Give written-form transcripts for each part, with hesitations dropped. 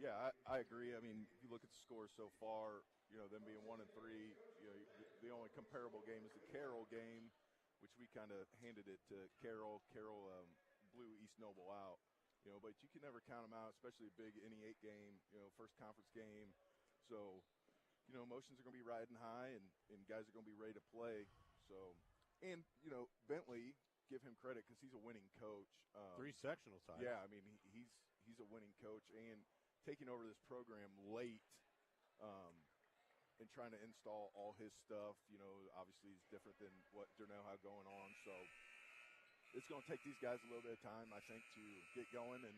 Yeah, I agree. I mean, if you look at the scores so far, them being 1-3, the only comparable game is the Carroll game, which we kind of handed it to Carroll. Carroll blew East Noble out, but you can never count them out, especially a big NE8 game, first conference game. So, emotions are going to be riding high, and guys are going to be ready to play. So, and, Bentley, give him credit because he's a winning coach. 3 sectional titles. Yeah, I mean, he's a winning coach, and taking over this program late and trying to install all his stuff, obviously is different than what Darnell had going on. So it's going to take these guys a little bit of time, I think, to get going, and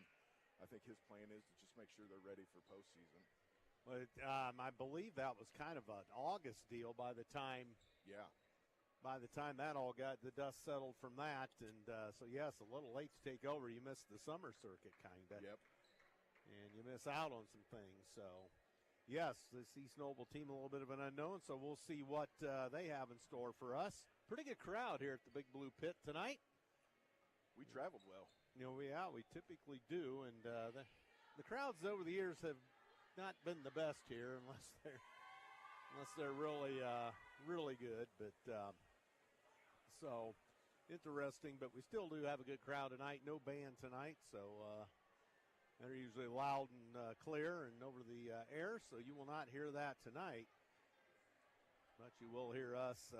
I think his plan is to just make sure they're ready for postseason. But I believe that was kind of an August deal by the time that all got the dust settled from that. And so, yes, a little late to take over. You missed the summer circuit kind of. Yep. And you miss out on some things. So, yes, this East Noble team a little bit of an unknown, so we'll see what they have in store for us. Pretty good crowd here at the Big Blue Pit tonight. We traveled well. We typically do, and the crowds over the years have not been the best here unless they're really good. But so interesting, but we still do have a good crowd tonight. No band tonight, so they're usually loud and clear and over the air, so you will not hear that tonight. But you will hear us,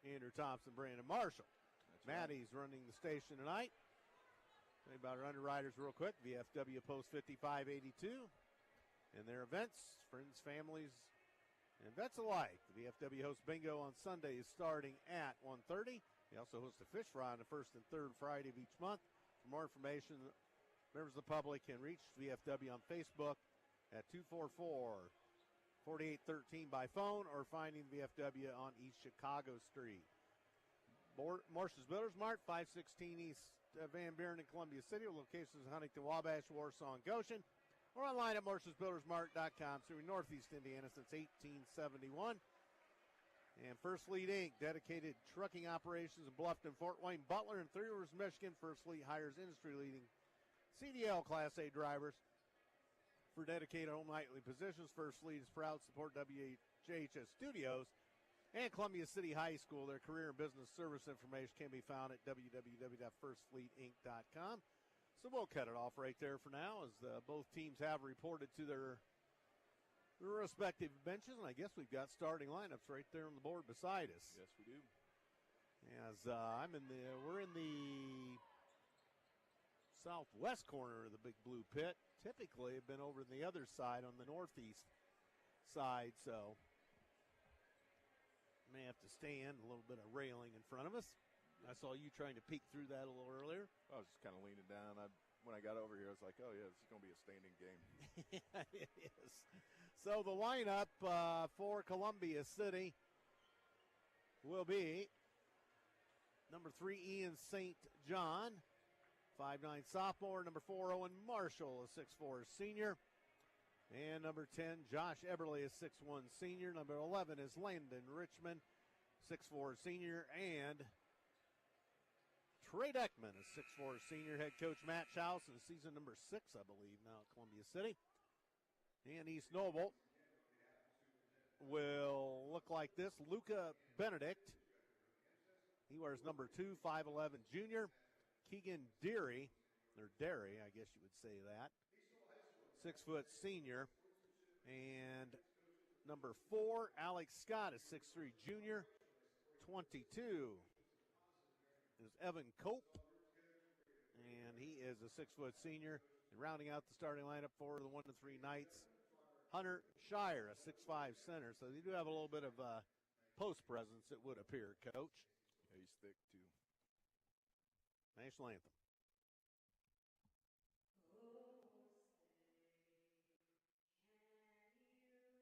Andrew Thompson, Brandon Marshall. That's Maddie's running the station tonight. Tell you about our underwriters real quick. VFW Post 5582 and their events, friends, families, and vets alike. The VFW hosts bingo on Sundays starting at 1:30. They also host a fish fry on the first and third Friday of each month. For more information, members of the public can reach VFW on Facebook at 244-4813 by phone or finding VFW on East Chicago Street. Marshall's Builders Mart, 516 East Van Buren in Columbia City. Locations in Huntington, Wabash, Warsaw, and Goshen. Or online at marshallsbuildersmart.com. Serving Northeast Indiana since 1871. And First Fleet Inc., dedicated trucking operations in Bluffton, Fort Wayne, Butler, and Three Rivers, Michigan. First Fleet hires industry-leading CDL Class A drivers for dedicated home nightly positions. First Fleet is proud to support WJHS Studios and Columbia City High School. Their career and business service information can be found at www.firstfleetinc.com. So we'll cut it off right there for now, as both teams have reported to their respective benches, and I guess we've got starting lineups right there on the board beside us. Yes, we do. As we're in the southwest corner of the Big Blue Pit. Typically, have been over on the other side, on the northeast side, so may have to stand a little bit of railing in front of us. I saw you trying to peek through that a little earlier. I was just kind of leaning down. When I got over here, I was like, oh, yeah, this is going to be a standing game. Yeah, it is. So the lineup for Columbia City will be number 3, Ian St. John, 5'9" sophomore. Number 4, Owen Marshall, a 6'4" senior. And number 10, Josh Eberle, a 6'1" senior. Number 11 is Landon Richmond, 6'4" senior. And Trey Deckman, a 6'4" senior. Head coach Matt Schaus in season number 6, I believe, now at Columbia City. And East Noble will look like this. Luca Benedict, he wears number 2, 5'11" junior. Keegan Derry, or Derry, I guess you would say that, 6' senior. And number 4, Alex Scott, is 6'3" junior. 22 is Evan Cope, and he is a 6' senior. And rounding out the starting lineup for the 1-3 Knights, Hunter Shire, a 6'5" center. So they do have a little bit of post presence, it would appear, Coach. Yeah, he's thick, too. National anthem. Whose broad stripes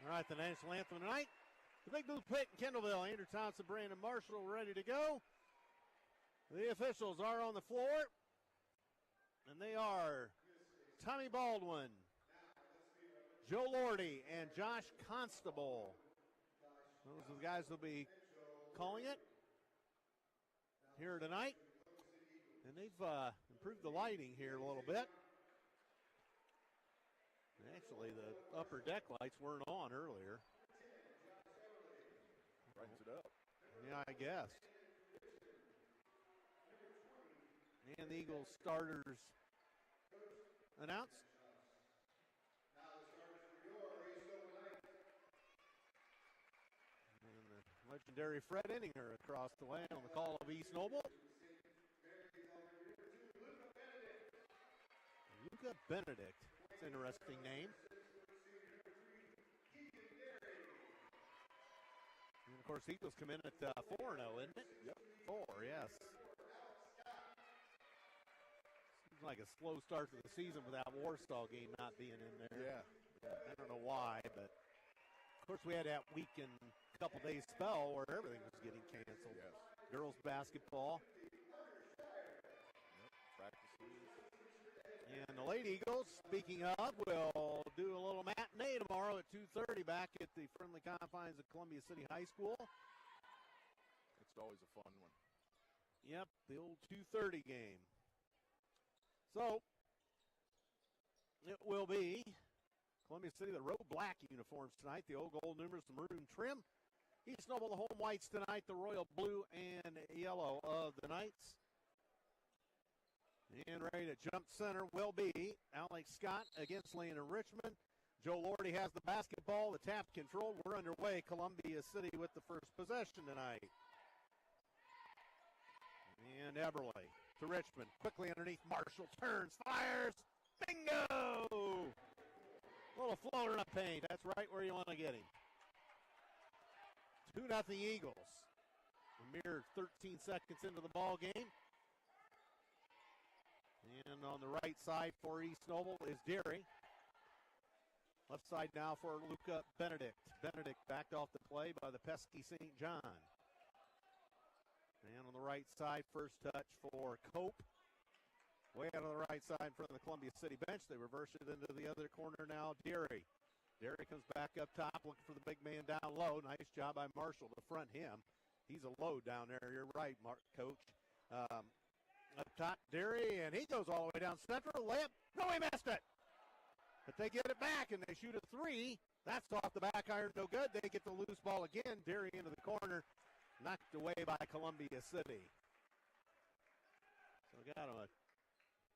All right, the national anthem tonight. The Big Blue Pit in Kendallville. Andrew Thompson, Brandon Marshall ready to go. The officials are on the floor. And they are Tommy Baldwin, Joe Lordy, and Josh Constable. Those are the guys who will be calling it here tonight. And they've improved the lighting here a little bit. Actually, the upper deck lights weren't on earlier. Brightens it up. Yeah, I guess. And the Eagles starters announced. And the legendary Fred Inninger across the land on the call of East Noble. Luca Benedict. It's an interesting name. And of course, Eagles come in at 4-0, isn't it? Yep. 4, yes. Seems like a slow start to the season with that Warsaw game not being in there. Yeah. I don't know why, but of course we had that weekend, couple days spell where everything was getting canceled. Yes. Girls basketball. Yep. Practices. And the Lady Eagles, speaking of, will do a little matinee tomorrow at 2:30 back at the friendly confines of Columbia City High School. It's always a fun one. Yep, the old 2:30 game. So, it will be Columbia City, the road black uniforms tonight, the old gold numerals, the maroon trim. East Noble, the home whites tonight, the royal blue and yellow of the Knights. And ready to jump center will be Alex Scott against Lane and Richmond. Joe Lordy has the basketball, the tap control. We're underway. Columbia City with the first possession tonight. And Eberle to Richmond. Quickly underneath. Marshall turns, fires. Bingo! Little floater in the paint. That's right where you want to get him. 2-0 Eagles. A mere 13 seconds into the ball game. And on the right side for East Noble is Deary. Left side now for Luca Benedict. Benedict backed off the play by the pesky St. John. And on the right side, first touch for Cope. Way out on the right side from the Columbia City bench. They reverse it into the other corner now. Deary. Deary comes back up top looking for the big man down low. Nice job by Marshall to front him. He's a load down there. You're right, Coach. Up top, Deary, and he goes all the way down central. Layup. No, he missed it. But they get it back, and they shoot a three. That's off the back iron. No good. They get the loose ball again. Deary into the corner. Knocked away by Columbia City. So got a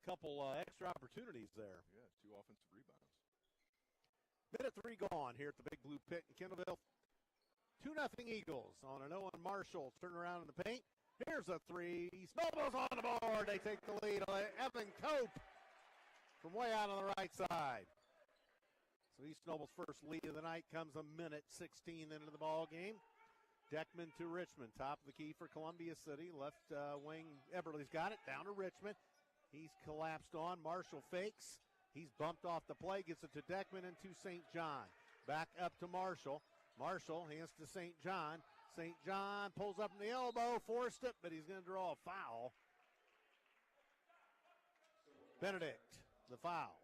couple extra opportunities there. Yeah, 2 offensive rebounds. Minute 3 gone here at the Big Blue Pit in Kendallville. 2-0 Eagles on an Owen Marshall. Turn around in the paint. Here's a three. Snowballs on the board. They take the lead. Evan Cope from way out on the right side. So East Noble's first lead of the night comes a minute 16 into the ball game. Deckman to Richmond. Top of the key for Columbia City. Left wing. Eberle's got it. Down to Richmond. He's collapsed on. Marshall fakes. He's bumped off the play. Gets it to Deckman and to St. John. Back up to Marshall. Marshall hands to St. John. St. John pulls up in the elbow, forced it, but he's going to draw a foul. Benedict, the foul.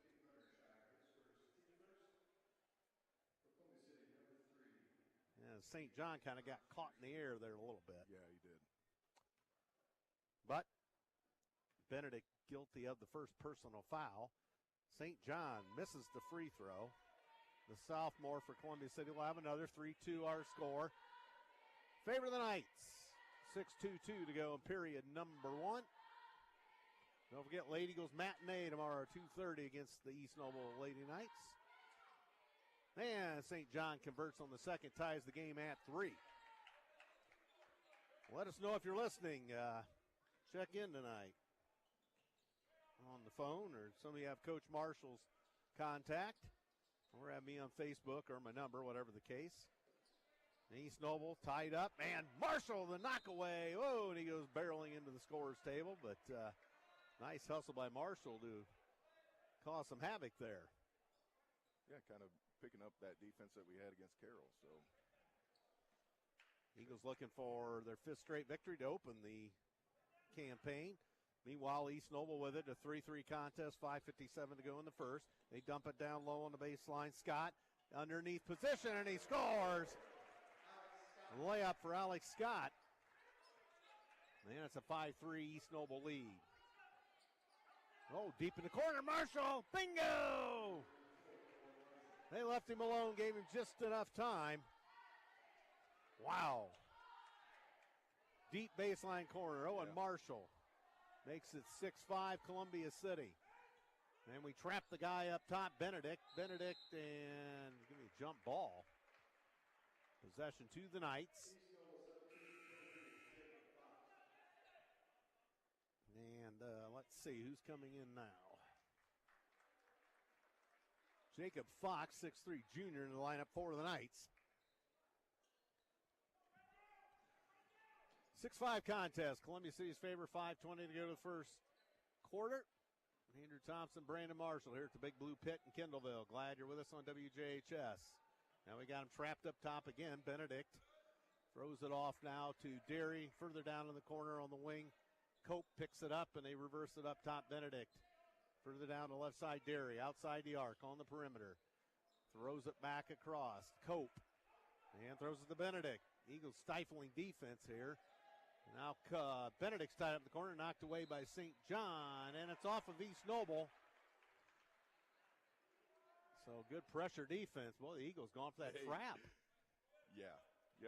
Yeah, St. John kind of got caught in the air there a little bit. Yeah, he did. But Benedict guilty of the first personal foul. St. John misses the free throw. The sophomore for Columbia City will have another 3-2 our score. Favor of the Knights. 6:22 to go in period number 1. Don't forget, Lady Eagles matinee tomorrow at 2:30 against the East Noble Lady Knights. And St. John converts on the second, ties the game at 3. Let us know if you're listening. Check in tonight on the phone, or some of you have Coach Marshall's contact, or have me on Facebook or my number, whatever the case. East Noble tied up, and Marshall the knockaway. Whoa, and he goes barreling into the scorer's table, but nice hustle by Marshall to cause some havoc there. Yeah, kind of picking up that defense that we had against Carroll. So Eagles looking for their 5th straight victory to open the campaign. Meanwhile, East Noble with it, a 3-3 contest, 5:57 to go in the first. They dump it down low on the baseline. Scott underneath position, and he scores. A layup for Alex Scott. Man, it's a 5-3 East Noble lead. Oh, deep in the corner, Marshall, bingo! They left him alone, gave him just enough time. Wow. Deep baseline corner, Owen Marshall makes it 6-5 Columbia City. And we trap the guy up top, Benedict, and give me a jump ball. Possession to the Knights. And let's see who's coming in now. Jacob Fox, 6'3 junior in the lineup for the Knights. 6-5 contest. Columbia City's favor, 5:20 to go to the first quarter. Andrew Thompson, Brandon Marshall here at the Big Blue Pit in Kendallville. Glad you're with us on WJHS. Now we got him trapped up top again. Benedict throws it off now to Derry. Further down in the corner on the wing. Cope picks it up and they reverse it up top. Benedict. Further down the left side, Derry. Outside the arc on the perimeter. Throws it back across. Cope. And throws it to Benedict. Eagles stifling defense here. Now Benedict's tied up in the corner, knocked away by St. John, and it's off of East Noble. So good pressure defense. Boy, the Eagles going for that trap. Yeah,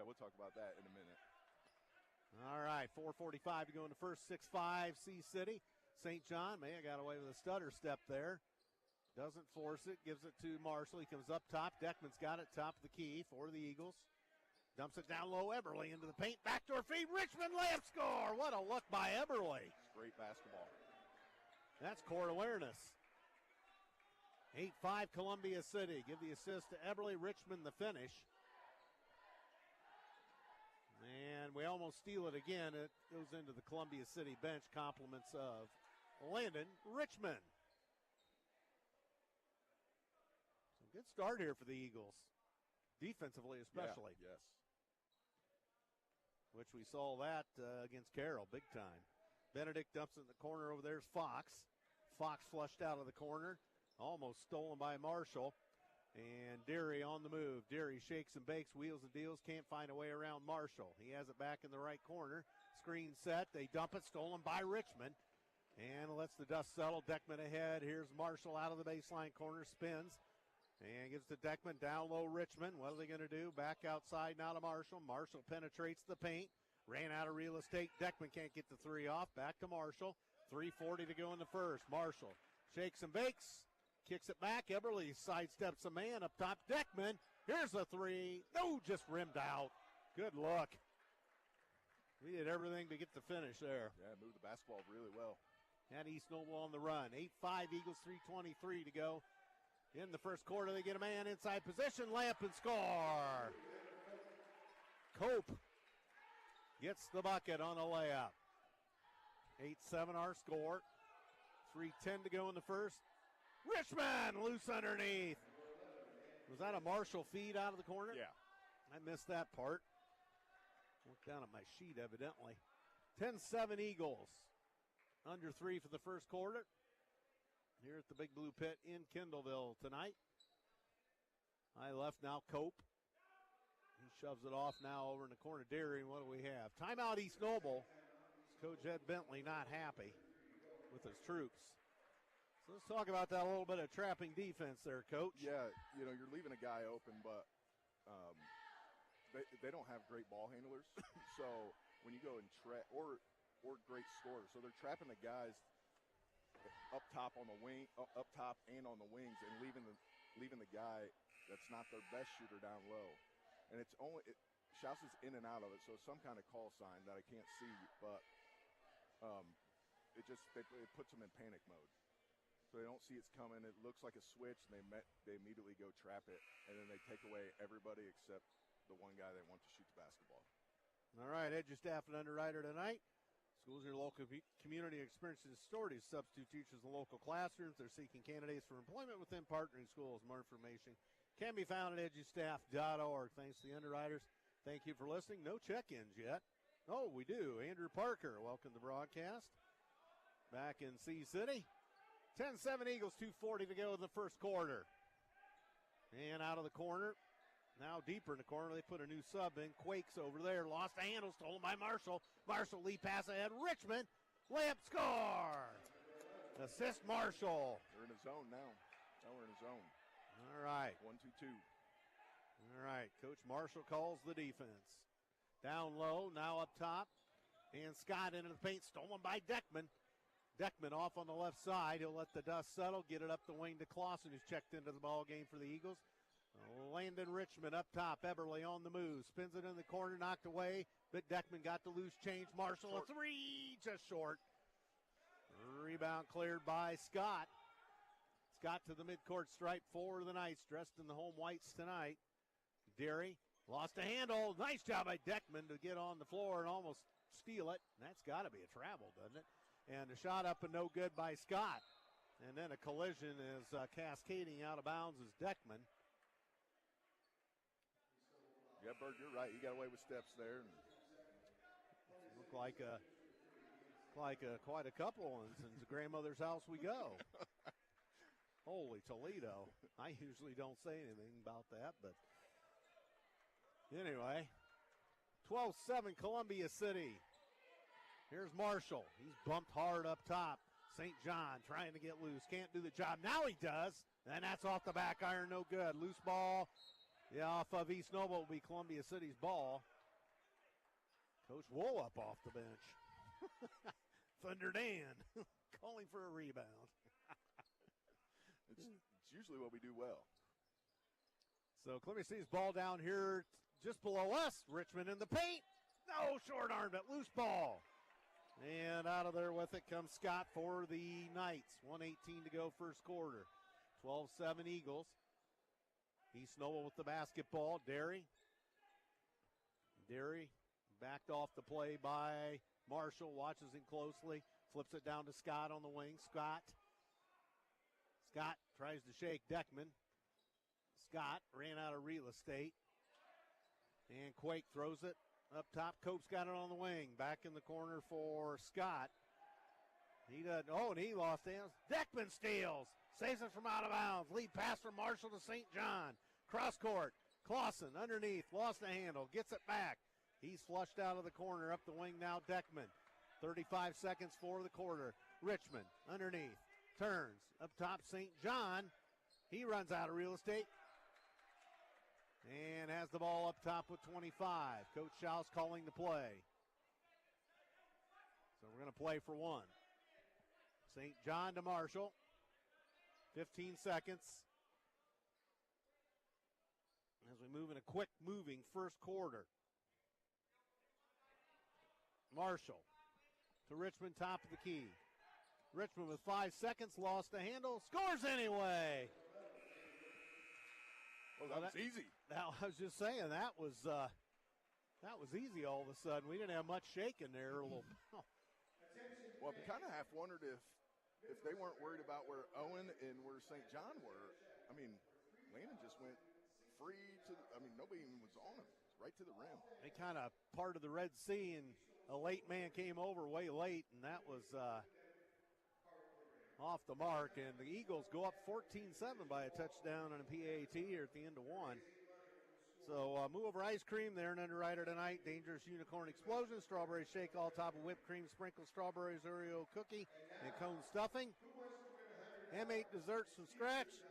we'll talk about that in a minute. All right, 4:45 to go in the first. 6-5 C-City. St. John, man, got away with a stutter step there. Doesn't force it, gives it to Marshall. He comes up top. Deckman's got it, top of the key for the Eagles. Dumps it down low, Eberly into the paint, backdoor feed, Richmond layup score. What a look by Eberly. Great basketball. That's court awareness. 8-5 Columbia City. Give the assist to Eberly, Richmond the finish. And we almost steal it again. It goes into the Columbia City bench, compliments of Landon Richmond. So good start here for the Eagles, defensively especially. Yeah, yes. Which we saw that against Carroll, big time. Benedict dumps it in the corner over there's Fox. Fox flushed out of the corner, almost stolen by Marshall. And Derry on the move. Derry shakes and bakes, wheels and deals, can't find a way around Marshall. He has it back in the right corner. Screen set, they dump it, stolen by Richmond. And lets the dust settle. Deckman ahead. Here's Marshall out of the baseline corner, spins. And gives to Deckman, down low Richmond. What are they going to do? Back outside now to Marshall. Marshall penetrates the paint. Ran out of real estate. Deckman can't get the three off. Back to Marshall. 3:40 to go in the first. Marshall shakes and bakes. Kicks it back. Eberly sidesteps a man up top. Deckman. Here's a three. No, just rimmed out. Good look. We did everything to get the finish there. Yeah, moved the basketball really well. And East Noble on the run. 8-5 Eagles, 3:23 to go. In the first quarter, they get a man inside position, layup and score. Cope gets the bucket on a layup. 8-7 our score. 3:10 to go in the first. Richmond loose underneath. Was that a Marshall feed out of the corner? Yeah. I missed that part. Looked down at my sheet evidently. 10-7 Eagles. Under 3 for the first quarter. Here at the Big Blue Pit in Kendallville tonight. High left now, Cope. He shoves it off now over in the corner. Derry, what do we have? Timeout East Noble. Coach Ed Bentley not happy with his troops. So let's talk about that a little bit of trapping defense there, Coach. Yeah, you're leaving a guy open, but they don't have great ball handlers. So when you go and trap, or great scorers, so they're trapping the guys up top on the wing, up top and on the wings, and leaving the guy that's not their best shooter down low. And it's only Schaus is in and out of it, so it's some kind of call sign that I can't see, but it puts them in panic mode. So they don't see it's coming. It looks like a switch, and they immediately go trap it, and then they take away everybody except the one guy they want to shoot the basketball. All right, Ed, your staff and underwriter tonight. Schools in your local community experiencing authorities, substitute teachers in local classrooms. They're seeking candidates for employment within partnering schools. More information, can be found at edgystaff.org. Thanks to the underwriters. Thank you for listening. No check-ins yet. Oh, we do. Andrew Parker, welcome to the broadcast. Back in Sea City. 10-7 Eagles, 2:40 to go in the first quarter. And out of the corner, now deeper in the corner, they put a new sub in. Quakes over there, lost the handle, stolen by Marshall. Marshall lead pass ahead. Richmond, layup score. Assist Marshall. They're in a zone now. Now we're in a zone. All right. 1-2-2. All right, Coach Marshall calls the defense. Down low, now up top. And Scott into the paint, stolen by Deckman. Deckman off on the left side. He'll let the dust settle, get it up the wing to Clausen, who's checked into the ball game for the Eagles. Landon Richmond up top. Eberle on the move. Spins it in the corner, knocked away. But Deckman got the loose change. Marshall, a three, just short. Rebound cleared by Scott. Scott to the midcourt stripe for the Knights, dressed in the home whites tonight. Derry lost a handle. Nice job by Deckman to get on the floor and almost steal it. And that's got to be a travel, doesn't it? And a shot up and no good by Scott. And then a collision is cascading out of bounds is Deckman. Yeah, Bert, you're right. He got away with steps there. Looked like quite a couple, and since the grandmother's house we go. Holy Toledo. I usually don't say anything about that, but anyway. 12-7 Columbia City. Here's Marshall. He's bumped hard up top. St. John trying to get loose. Can't do the job. Now he does. And that's off the back iron. No good. Loose ball. Yeah, off of East Noble will be Columbia City's ball. Coach Wool up off the bench. Thunder Dan calling for a rebound. It's usually what we do well. So Columbia City's ball down here just below us. Richmond in the paint. No, short arm, but loose ball. And out of there with it comes Scott for the Knights. 1:18 to go first quarter. 12-7 Eagles. East Noble with the basketball. Derry backed off the play by Marshall. Watches him closely. Flips it down to Scott on the wing. Scott tries to shake Deckman. Scott ran out of real estate. And Quake throws it up top. Cope's got it on the wing. Back in the corner for Scott. He doesn't. Oh, and he lost hands. Deckman steals. Saves it from out of bounds. Lead pass from Marshall to St. John. Cross court. Clausen underneath. Lost the handle. Gets it back. He's flushed out of the corner. Up the wing now, Deckman. 35 seconds for the quarter. Richmond underneath. Turns. Up top, St. John. He runs out of real estate. And has the ball up top with 25. Coach Schaus calling the play. So we're going to play for one. St. John to Marshall. 15 seconds. As we move in a quick moving first quarter. Marshall to Richmond, top of the key. Richmond with 5 seconds, lost the handle, scores anyway. Well, that was easy. Now, I was just saying, that was easy all of a sudden. We didn't have much shaking there. Well, I kind of half wondered if they weren't worried about where Owen and where St. John were. I mean, Landon just went free to nobody even was on him. Right to the rim. They kind of parted the Red Sea, and a late man came over way late, and that was off the mark. And the Eagles go up 14-7 by a touchdown and a PAT here at the end of one. So Move Over Ice Cream, they're an underwriter tonight. Dangerous Unicorn Explosion, Strawberry Shake, all top of whipped cream, sprinkled strawberries, Oreo cookie, and cone stuffing. M8 desserts from scratch.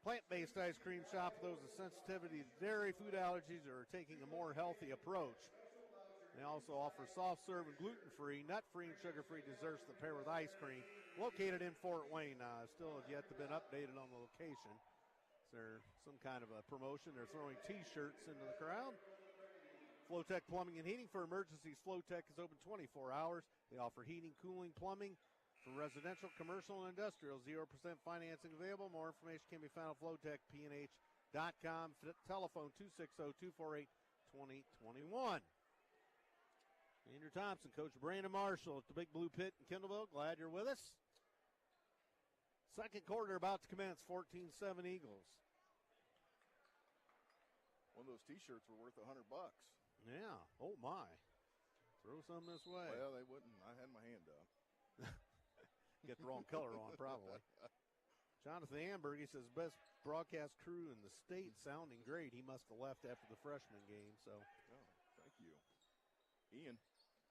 Plant-based ice cream shop for those with sensitivity to dairy, food allergies, or are taking a more healthy approach. They also offer soft-serve and gluten-free, nut-free, and sugar-free desserts that pair with ice cream. Located in Fort Wayne. Still have yet to been updated on the location. Is there some kind of a promotion? They're throwing T-shirts into the crowd. Flowtech Plumbing and Heating for emergencies. Flowtech is open 24 hours. They offer heating, cooling, plumbing for residential, commercial, and industrial. 0% financing available. More information can be found at flowtechpnh.com. Telephone 260-248-2021. Andrew Thompson, Coach Brandon Marshall at the Big Blue Pit in Kindleville. Glad you're with us. Second quarter about to commence, 14-7 Eagles. One of those T-shirts were worth $100. Yeah. Oh, my. Throw some this way. Well, they wouldn't. I had my hand up. Get the wrong color on, probably. Jonathan Amberg, he says, best broadcast crew in the state, sounding great. He must have left after the freshman game, so. Oh, thank you. Ian.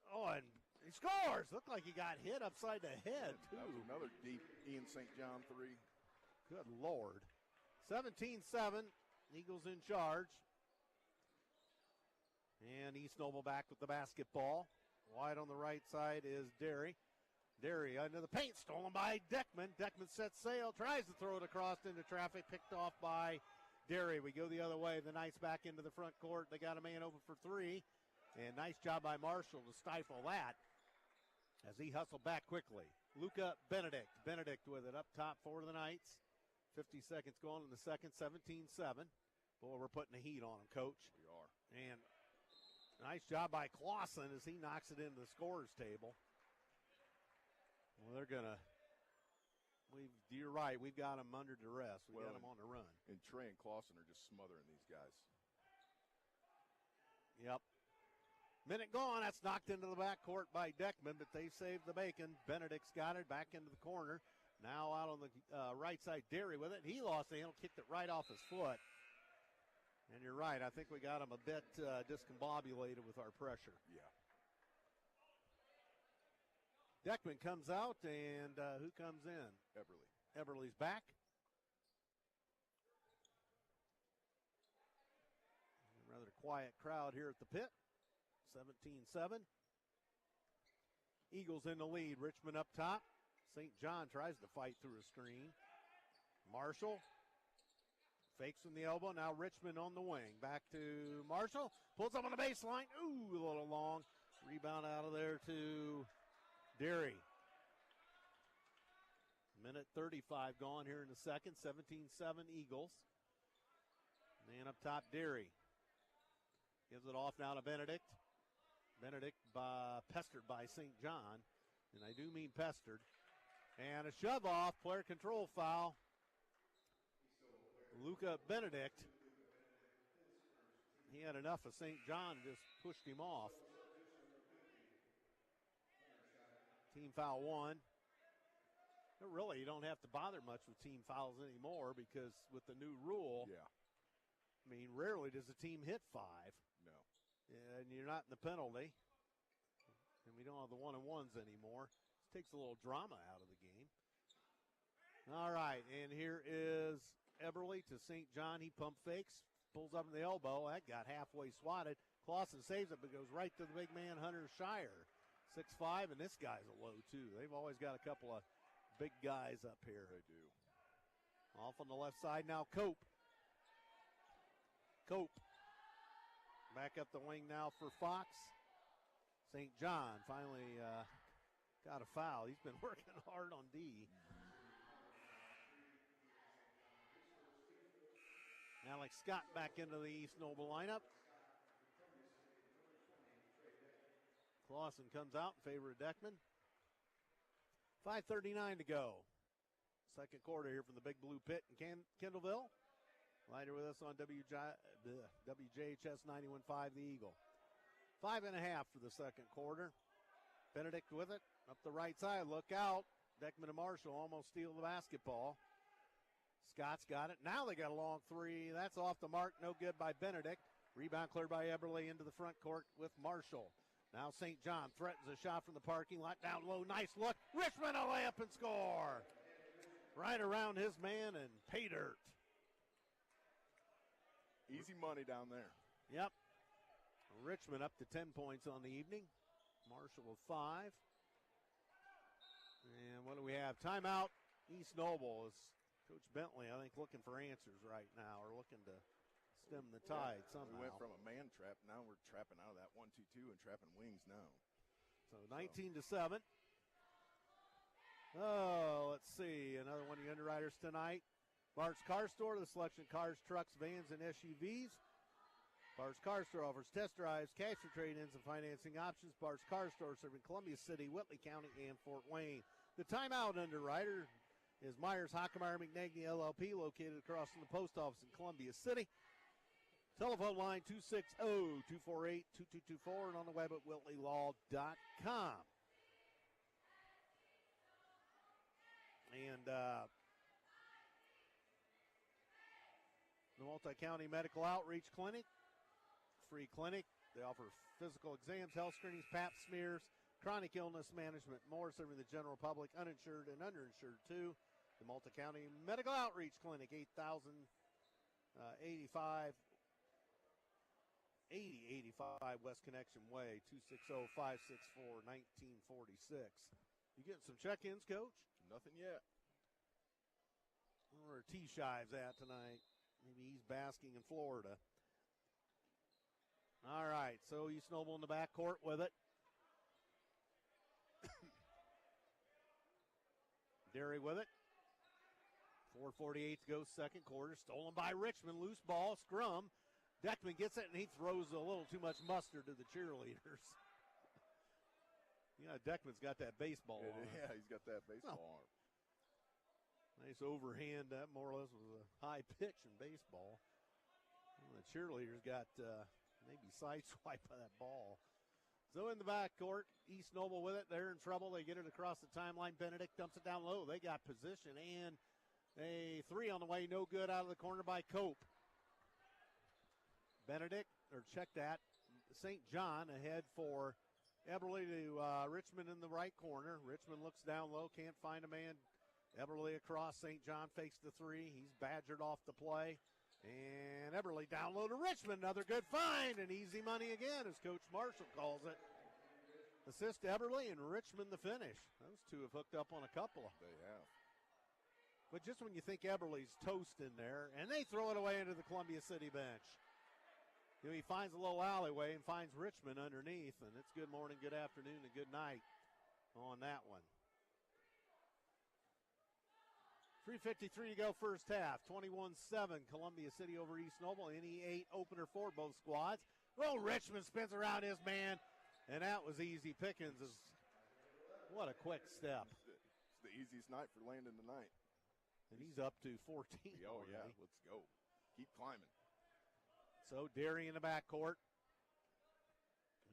Oh, and he scores. Looked like he got hit upside the head, too. That was another deep Ian St. John 3. Good Lord. 17-7, Eagles in charge. And East Noble back with the basketball. Wide on the right side is Derry. Derry under the paint, stolen by Deckman. Deckman sets sail, tries to throw it across into traffic, picked off by Derry. We go the other way. The Knights back into the front court. They got a man open for three. And nice job by Marshall to stifle that as he hustled back quickly. Luca Benedict. Benedict with it up top for the Knights. 50 seconds gone in the second, 17-7. Boy, we're putting the heat on them, Coach. We are. And nice job by Clausen as he knocks it into the scorer's table. Well, they're going to, you're right, we've got them under duress. We've got them on the run. And Trey and Clausen are just smothering these guys. Yep. Minute gone, that's knocked into the backcourt by Deckman, but they saved the bacon. Benedict's got it back into the corner. Now out on the right side, Derry with it. He lost the handle, kicked it right off his foot. And you're right, I think we got him a bit discombobulated with our pressure. Yeah. Deckman comes out, and who comes in? Eberly. Eberly's back. Rather quiet crowd here at the pit. 17-7. Eagles in the lead. Richmond up top. St. John tries to fight through a screen. Marshall fakes from the elbow. Now Richmond on the wing. Back to Marshall. Pulls up on the baseline. Ooh, a little long. Rebound out of there to Derry. Minute 35 gone here in the second. 17-7 Eagles. Man up top, Derry. Gives it off now to Benedict. Benedict pestered by St. John. And I do mean pestered. And a shove off, player control foul. Luca Benedict. He had enough of St. John, just pushed him off. Team foul one. But really, you don't have to bother much with team fouls anymore because with the new rule, I mean, rarely does a team hit five. No. And you're not in the penalty. And we don't have the one-on-ones anymore. This takes a little drama out of the game. All right, and here is Eberly to St. John. He pump fakes, pulls up in the elbow. That got halfway swatted. Clausen saves it, but goes right to the big man, Hunter Shire. 6'5", and this guy's a low, too. They've always got a couple of big guys up here. They do. Off on the left side now, Cope. Back up the wing now for Fox. St. John finally got a foul. He's been working hard on D. Alex Scott back into the East Noble lineup. Clausen comes out in favor of Deckman. 5:39 to go. Second quarter here from the Big Blue Pit in Kendallville. Lighter with us on WJHS 91.5, the Eagle. 5.5 for the second quarter. Benedict with it. Up the right side. Look out. Deckman and Marshall almost steal the basketball. Scott's got it. Now they got a long three. That's off the mark. No good by Benedict. Rebound cleared by Eberly into the front court with Marshall. Now St. John threatens a shot from the parking lot. Down low. Nice look. Richmond a layup and score. Right around his man and pay dirt. Easy money down there. Yep. Richmond up to 10 points on the evening. Marshall with 5. And what do we have? Timeout. East Noble is Coach Bentley, I think, looking for answers right now, or looking to stem the tide somehow. We went from a man trap. Now we're trapping out of that 1-2-2 and trapping wings now. So 19-7. Oh, let's see. Another one of the underwriters tonight. Bart's Car Store, the selection of cars, trucks, vans, and SUVs. Bart's Car Store offers test drives, cash for trade-ins, and financing options. Bart's Car Store serving Columbia City, Whitley County, and Fort Wayne. The timeout underwriter is Myers Hockemeyer McNagny LLP, located across from the post office in Columbia City. Telephone line 260-248-2224 and on the web at WhiteleyLaw.com. And the Multi-County Medical Outreach Clinic, free clinic. They offer physical exams, health screenings, pap smears, chronic illness management, more serving the general public, uninsured and underinsured too. The Multi-County Medical Outreach Clinic, 8085 West Connection Way, 260-564-1946. You getting some check-ins, Coach? Nothing yet. Where are T-Shives at tonight? Maybe he's basking in Florida. All right, so East Noble in the backcourt with it. Derry with it. 4:48 to go, second quarter. Stolen by Richmond. Loose ball, scrum. Deckman gets it, and he throws a little too much mustard to the cheerleaders. Deckman's got that baseball arm. Yeah, he's got that baseball arm. Nice overhand. That more or less was a high pitch in baseball. Well, the cheerleaders got maybe sideswiped by that ball. So in the backcourt, East Noble with it. They're in trouble. They get it across the timeline. Benedict dumps it down low. They got position, and a three on the way. No good out of the corner by Cope. Benedict, or check that. St. John ahead for Eberly to Richmond in the right corner. Richmond looks down low, can't find a man. Eberly across. St. John fakes the three. He's badgered off the play. And Eberly down low to Richmond. Another good find, and easy money again, as Coach Marshall calls it. Assist Eberly and Richmond the finish. Those two have hooked up on a couple. They have. But just when you think Eberly's toast in there, and they throw it away into the Columbia City bench. He finds a little alleyway and finds Richmond underneath, and it's good morning, good afternoon, and good night on that one. 3:53 to go first half. 21-7, Columbia City over East Noble. NE8 opener for both squads. Well, Richmond spins around his man, and that was easy pickings. What a quick step. It's the easiest night for Landon tonight. And he's up to 14. Oh, already. yeah, let's go. Keep climbing. So Derry in the backcourt.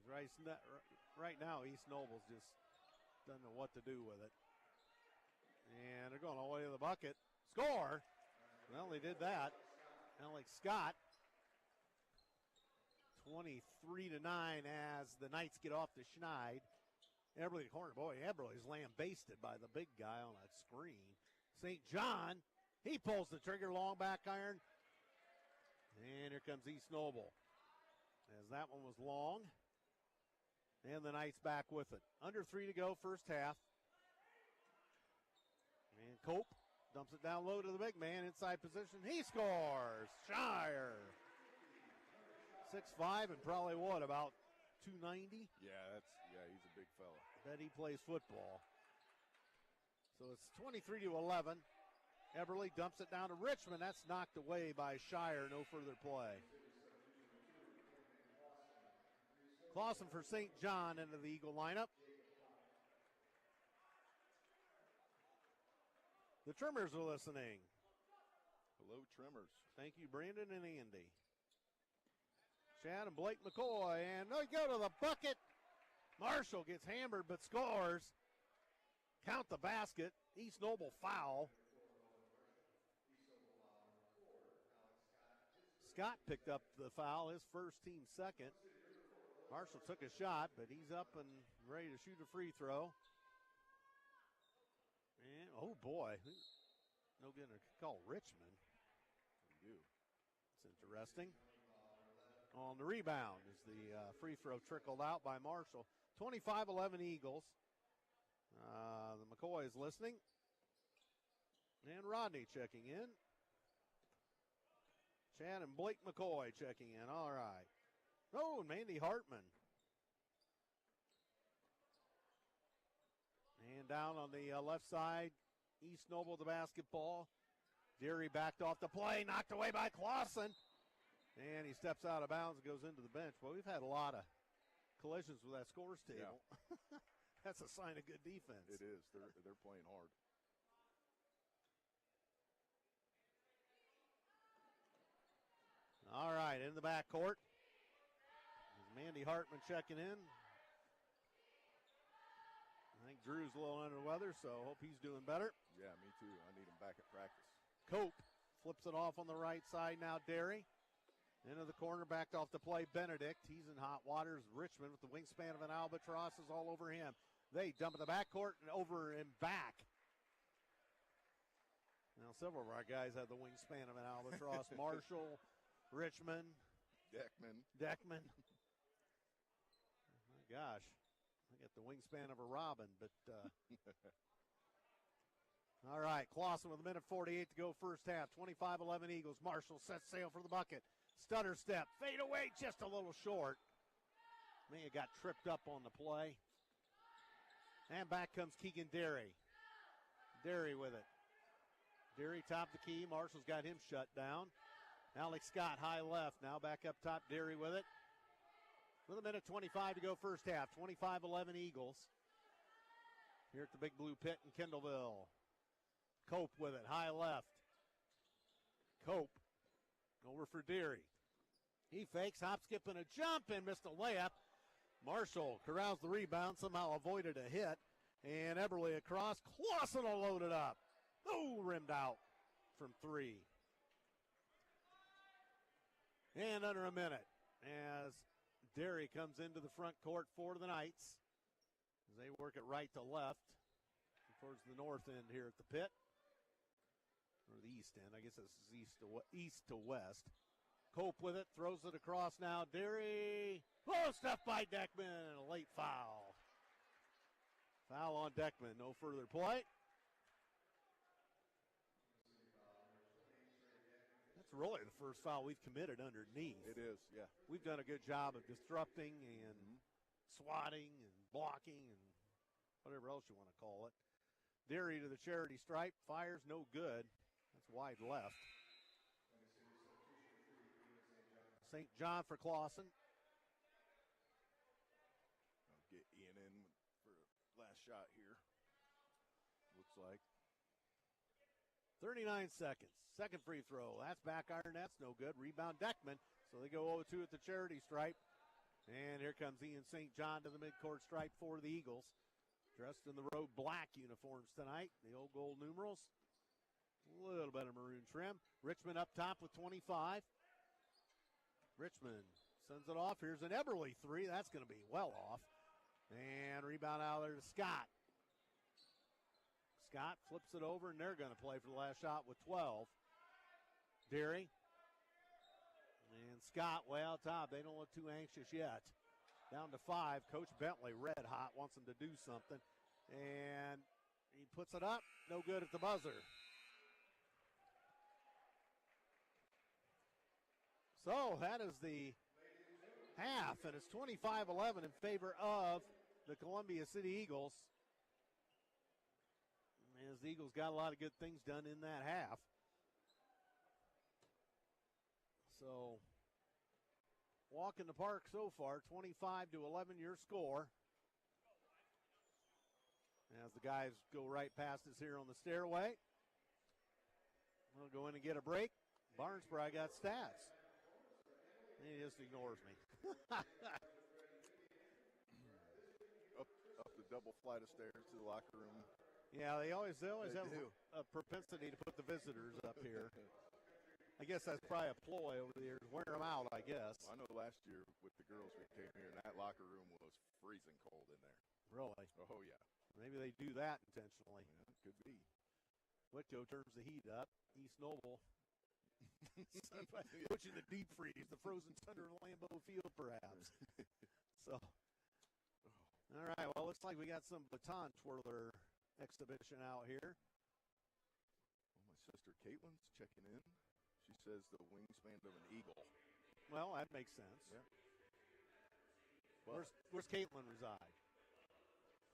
Right now, East Noble's just doesn't know what to do with it. And they're going all the way to the bucket. Score! Well, they did that. Alex Scott. 23-9 as the Knights get off the Schneid. Eberly corner. Boy, Eberly's lambasted by the big guy on that screen. St. John, he pulls the trigger, long back iron. And here comes East Noble. As that one was long. And the Knights back with it. Under 3 to go, first half. And Cope dumps it down low to the big man, inside position. He scores! Shire! 6'5" and probably what, about 290? Yeah, he's a big fella. Bet he plays football. So it's 23-11. Eberly dumps it down to Richmond. That's knocked away by Shire. No further play. Clausen for St. John into the Eagle lineup. The Trimmers are listening. Hello, Trimmers. Thank you, Brandon and Andy. Chad and Blake McCoy, and they go to the bucket. Marshall gets hammered but scores. Count the basket. East Noble foul. Scott picked up the foul, his first, team second. Marshall took a shot, but he's up and ready to shoot a free throw. And, oh boy, no getting a call, Richmond. It's interesting. On the rebound is the free throw trickled out by Marshall. 25-11 Eagles. The McCoy is listening. And Rodney checking in. Chad and Blake McCoy checking in. All right. Oh, and Mandy Hartman. And down on the left side, East Noble the basketball. Deary backed off the play, knocked away by Clausen. And he steps out of bounds and goes into the bench. Well, we've had a lot of collisions with that scores table. Yeah. That's a sign of good defense. It is. They're playing hard. All right. right, in the backcourt. Mandy Hartman checking in. I think Drew's a little under the weather, so hope he's doing better. Yeah, me too. I need him back at practice. Cope flips it off on the right side now. Derry into the corner, backed off the play. Benedict, he's in hot waters. Richmond with the wingspan of an albatross is all over him. They dump in the backcourt and over and back. Now, several of our guys have the wingspan of an albatross. Marshall, Richmond, Deckman. My gosh, I got the wingspan of a robin, but all right, Clausen with a minute 48 to go first half. 25-11 Eagles. Marshall sets sail for the bucket. Stutter step, fade away, just a little short. May have got tripped up on the play. And back comes Keegan Derry. Derry with it. Derry top the key. Marshall's got him shut down. Alex Scott high left. Now back up top. Derry with it. With a minute 25 to go first half. 25-11 Eagles. Here at the Big Blue Pit in Kendallville. Cope with it. High left. Cope over for Derry. He fakes, hop, skip, and a jump, and missed a layup. Marshall corrals the rebound, somehow avoided a hit. And Eberle across. Clausen will load it up. Oh, rimmed out from three. And under a minute as Derry comes into the front court for the Knights. As they work it right to left towards the north end here at the pit. Or the east end. I guess this is east to west. Cope with it, throws it across now. Derry. Oh, stuff by Deckman. A late foul. Foul on Deckman. No further play. That's really the first foul we've committed underneath. It is, yeah. We've done a good job of disrupting and swatting and blocking and whatever else you want to call it. Derry to the charity stripe. Fires no good. That's wide left. St. John for Clausen. I'll get Ian in for last shot here. Looks like. 39 seconds. Second free throw. That's back iron. That's no good. Rebound Deckman. So they go 0-2 at the charity stripe. And here comes Ian St. John to the midcourt stripe for the Eagles. Dressed in the road black uniforms tonight. The old gold numerals. A little bit of maroon trim. Richmond up top with 25. Richmond sends it off. Here's an Eberle three. That's going to be well off. And rebound out there to Scott. Scott flips it over, and they're going to play for the last shot with 12. Derry. And Scott way out top. They don't look too anxious yet. Down to 5. Coach Bentley, red hot, wants them to do something. And he puts it up. No good at the buzzer. So that is the half, and it's 25-11 in favor of the Columbia City Eagles. As the Eagles got a lot of good things done in that half. So, walk in the park so far, 25-11 your score. As the guys go right past us here on the stairway. We'll go in and get a break. Barnesboro got stats. He just ignores me. up the double flight of stairs to the locker room. Yeah, they always have do. a propensity to put the visitors up here. I guess that's probably a ploy over the years. Wear them out, I guess. I know last year with the girls we came here, and that locker room was freezing cold in there. Really? Oh, yeah. Maybe they do that intentionally. Yeah, could be. Whitco turns the heat up. East Noble puts you in the deep freeze, the frozen tundra of Lambeau Field, perhaps. So, all right. Well, looks like we got some baton twirler exhibition out here. Well, my sister Caitlin's checking in. She says the wingspan of an eagle. Well, that makes sense. Yeah. Where's Caitlin reside?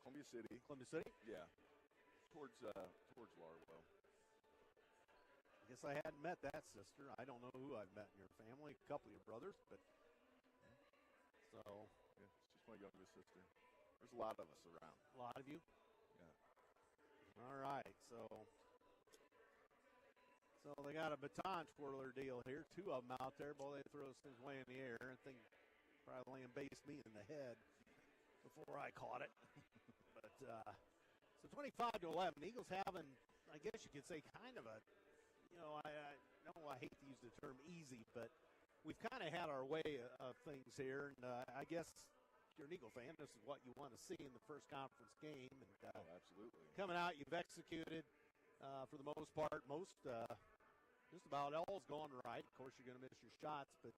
Columbia City. Columbia City? Yeah. Towards Larwell. I guess I hadn't met that sister. I don't know who I've met in your family. A couple of your brothers, but so. Yeah, she's my youngest sister. There's a lot of us around. A lot of you? Yeah. All right, so So they got a baton twirler deal here. Two of them out there. Boy, they throw those things way in the air. I think probably laying base me in the head before I caught it. But so 25-11. Eagles having, I guess you could say, kind of a, I hate to use the term easy, but we've kind of had our way of things here. And I guess if you're an Eagle fan, this is what you want to see in the first conference game. And absolutely. Coming out, you've executed for the most part. Just about all's gone right. Of course, you're going to miss your shots, but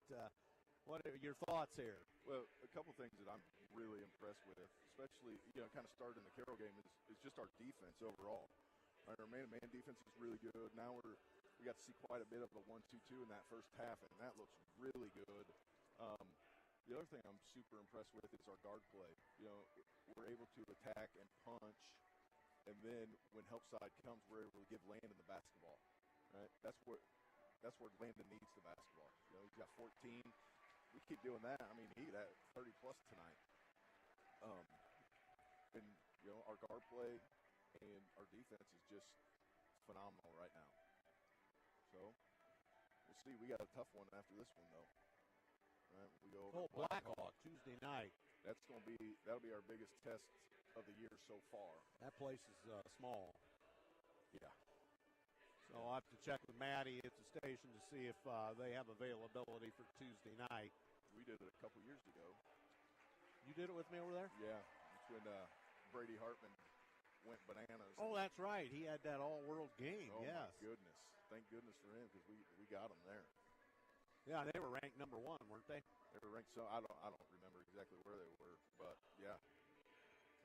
what are your thoughts here? Well, a couple things that I'm really impressed with, especially, kind of starting the Carroll game, is just our defense overall. Our man-to-man defense is really good. Now we got to see quite a bit of a 1-2-2 in that first half, and that looks really good. The other thing I'm super impressed with is our guard play. We're able to attack and punch, and then when help side comes, we're able to give Landon the basketball. Right? That's where Landon needs the basketball. He's got 14. We keep doing that. I mean, he got 30 plus tonight. And our guard play and our defense is just phenomenal right now. So we'll see. We got a tough one after this one, though. Right? We go over Blackhawk Tuesday night. That'll be our biggest test of the year so far. That place is small. Yeah. So I'll have to check with Maddie at the station to see if they have availability for Tuesday night. We did it a couple years ago. You did it with me over there? Yeah. It's when Brady Hartman went bananas. Oh, that's right. He had that all-world game. Oh, yes. my goodness. Thank goodness for him because we got him there. Yeah, they were ranked number 1, weren't they? They were ranked. So I don't remember exactly where they were, but yeah,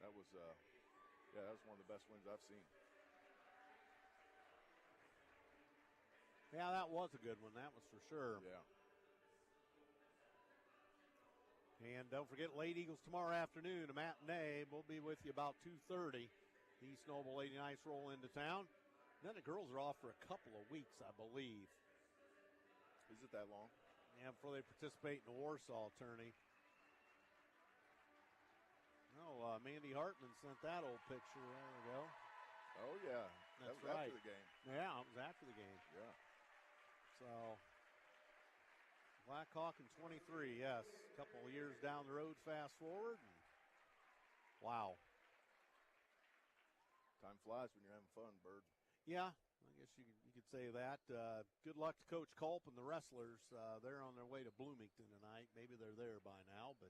that was one of the best wins I've seen. Yeah, that was a good one. That was for sure. Yeah. And don't forget, Late Eagles tomorrow afternoon, a matinee. We'll be with you about 2:30. East Noble Lady Knights roll into town. Then the girls are off for a couple of weeks, I believe. Is it that long? Yeah, before they participate in the Warsaw tourney. Oh, Mandy Hartman sent that old picture. There we go. Oh, yeah. That's that was right. After the game. Yeah, it was after the game. Yeah. So, Blackhawk in 23, yes. A couple of years down the road, fast forward. And wow. Time flies when you're having fun, Bird. Yeah, I guess you could say that. Good luck to Coach Culp and the wrestlers. They're on their way to Bloomington tonight. Maybe they're there by now, but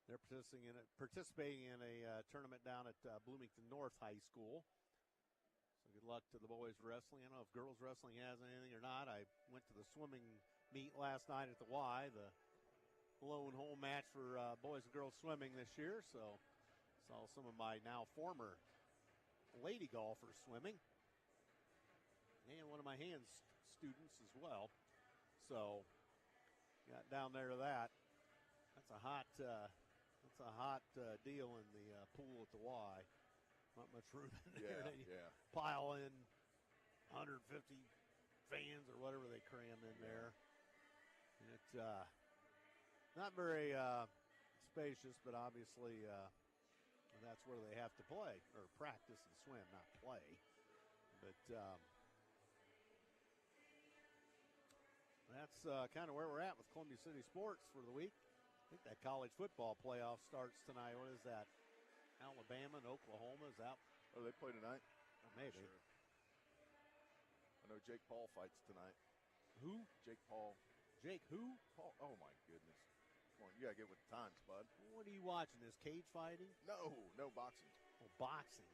they're participating in a tournament down at Bloomington North High School. So good luck to the boys wrestling. I don't know if girls wrestling has anything or not. I went to the swimming meet last night at the Y, the lone home match for boys and girls swimming this year. So saw some of my now former lady golfers swimming. And one of my hands students as well. So got down there to that. That's a hot deal in the pool at the Y. Not much room in there. Yeah. Pile in 150 fans or whatever they cram in there. It's not very spacious, but obviously that's where they have to play or practice and swim, not play. But that's kind of where we're at with Columbia City Sports for the week. I think that college football playoff starts tonight. What is that? Alabama and Oklahoma, is that? Oh, they play tonight? Maybe. Sure. I know Jake Paul fights tonight. Who? Jake Paul. Jake who? Paul. Oh, my goodness. Come on, you got to get with the times, bud. What are you watching, this cage fighting? No boxing. Oh, boxing.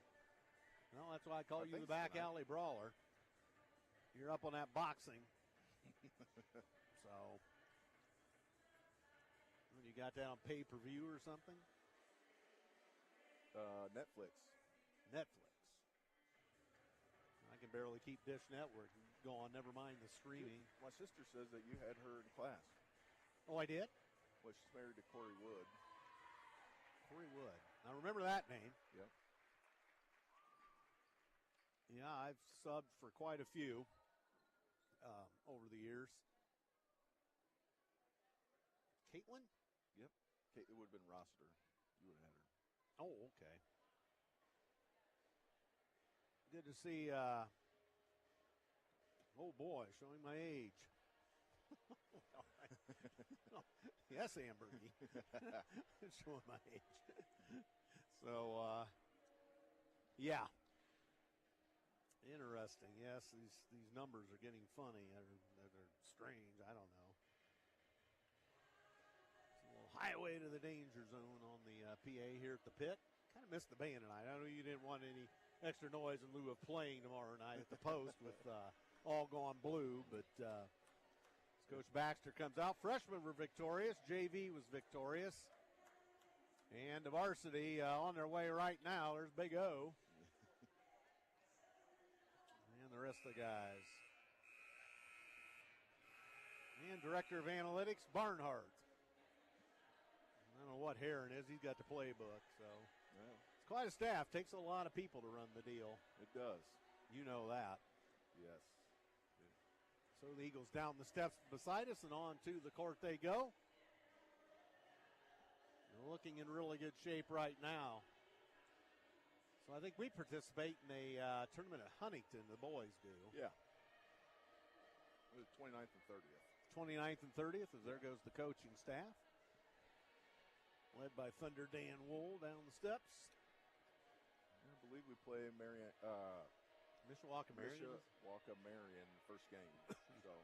Well, that's why I call you the back alley brawler. You're up on that boxing. So, you got that on pay-per-view or something? Netflix. I can barely keep Dish Network going, never mind the streaming. My sister says that you had her in class. Oh, I did? Well, she's married to Corey Wood. Corey Wood. I remember that name. Yep. Yeah, I've subbed for quite a few over the years. Caitlin? Yep. It would have been Rossiter. You would have had her. Oh, okay. Good to see Oh, boy, showing my age. Yes, Ambergy. Showing my age. So, yeah. Interesting. Yes, these numbers are getting funny. They're strange. I don't know. It's a little highway to the danger zone on the PA here at the pit. Kind of missed the band tonight. I know you didn't want any extra noise in lieu of playing tomorrow night at the post with all gone blue, but as Coach Baxter comes out, freshmen were victorious. JV was victorious. And the varsity on their way right now. There's Big O. And the rest of the guys. And Director of Analytics, Barnhart. I don't know what Heron is. He's got the playbook, so. Yeah. It's quite a staff. Takes a lot of people to run the deal. It does. You know that. Yes. So the Eagles down the steps beside us and on to the court they go. They're looking in really good shape right now. So I think we participate in a tournament at Huntington, the boys do. Yeah. The 29th and 30th. 29th and 30th, as there goes the coaching staff. Led by Thunder Dan Wool down the steps. I believe we play Mishawaka Marion. Mishawaka Marion first game. So.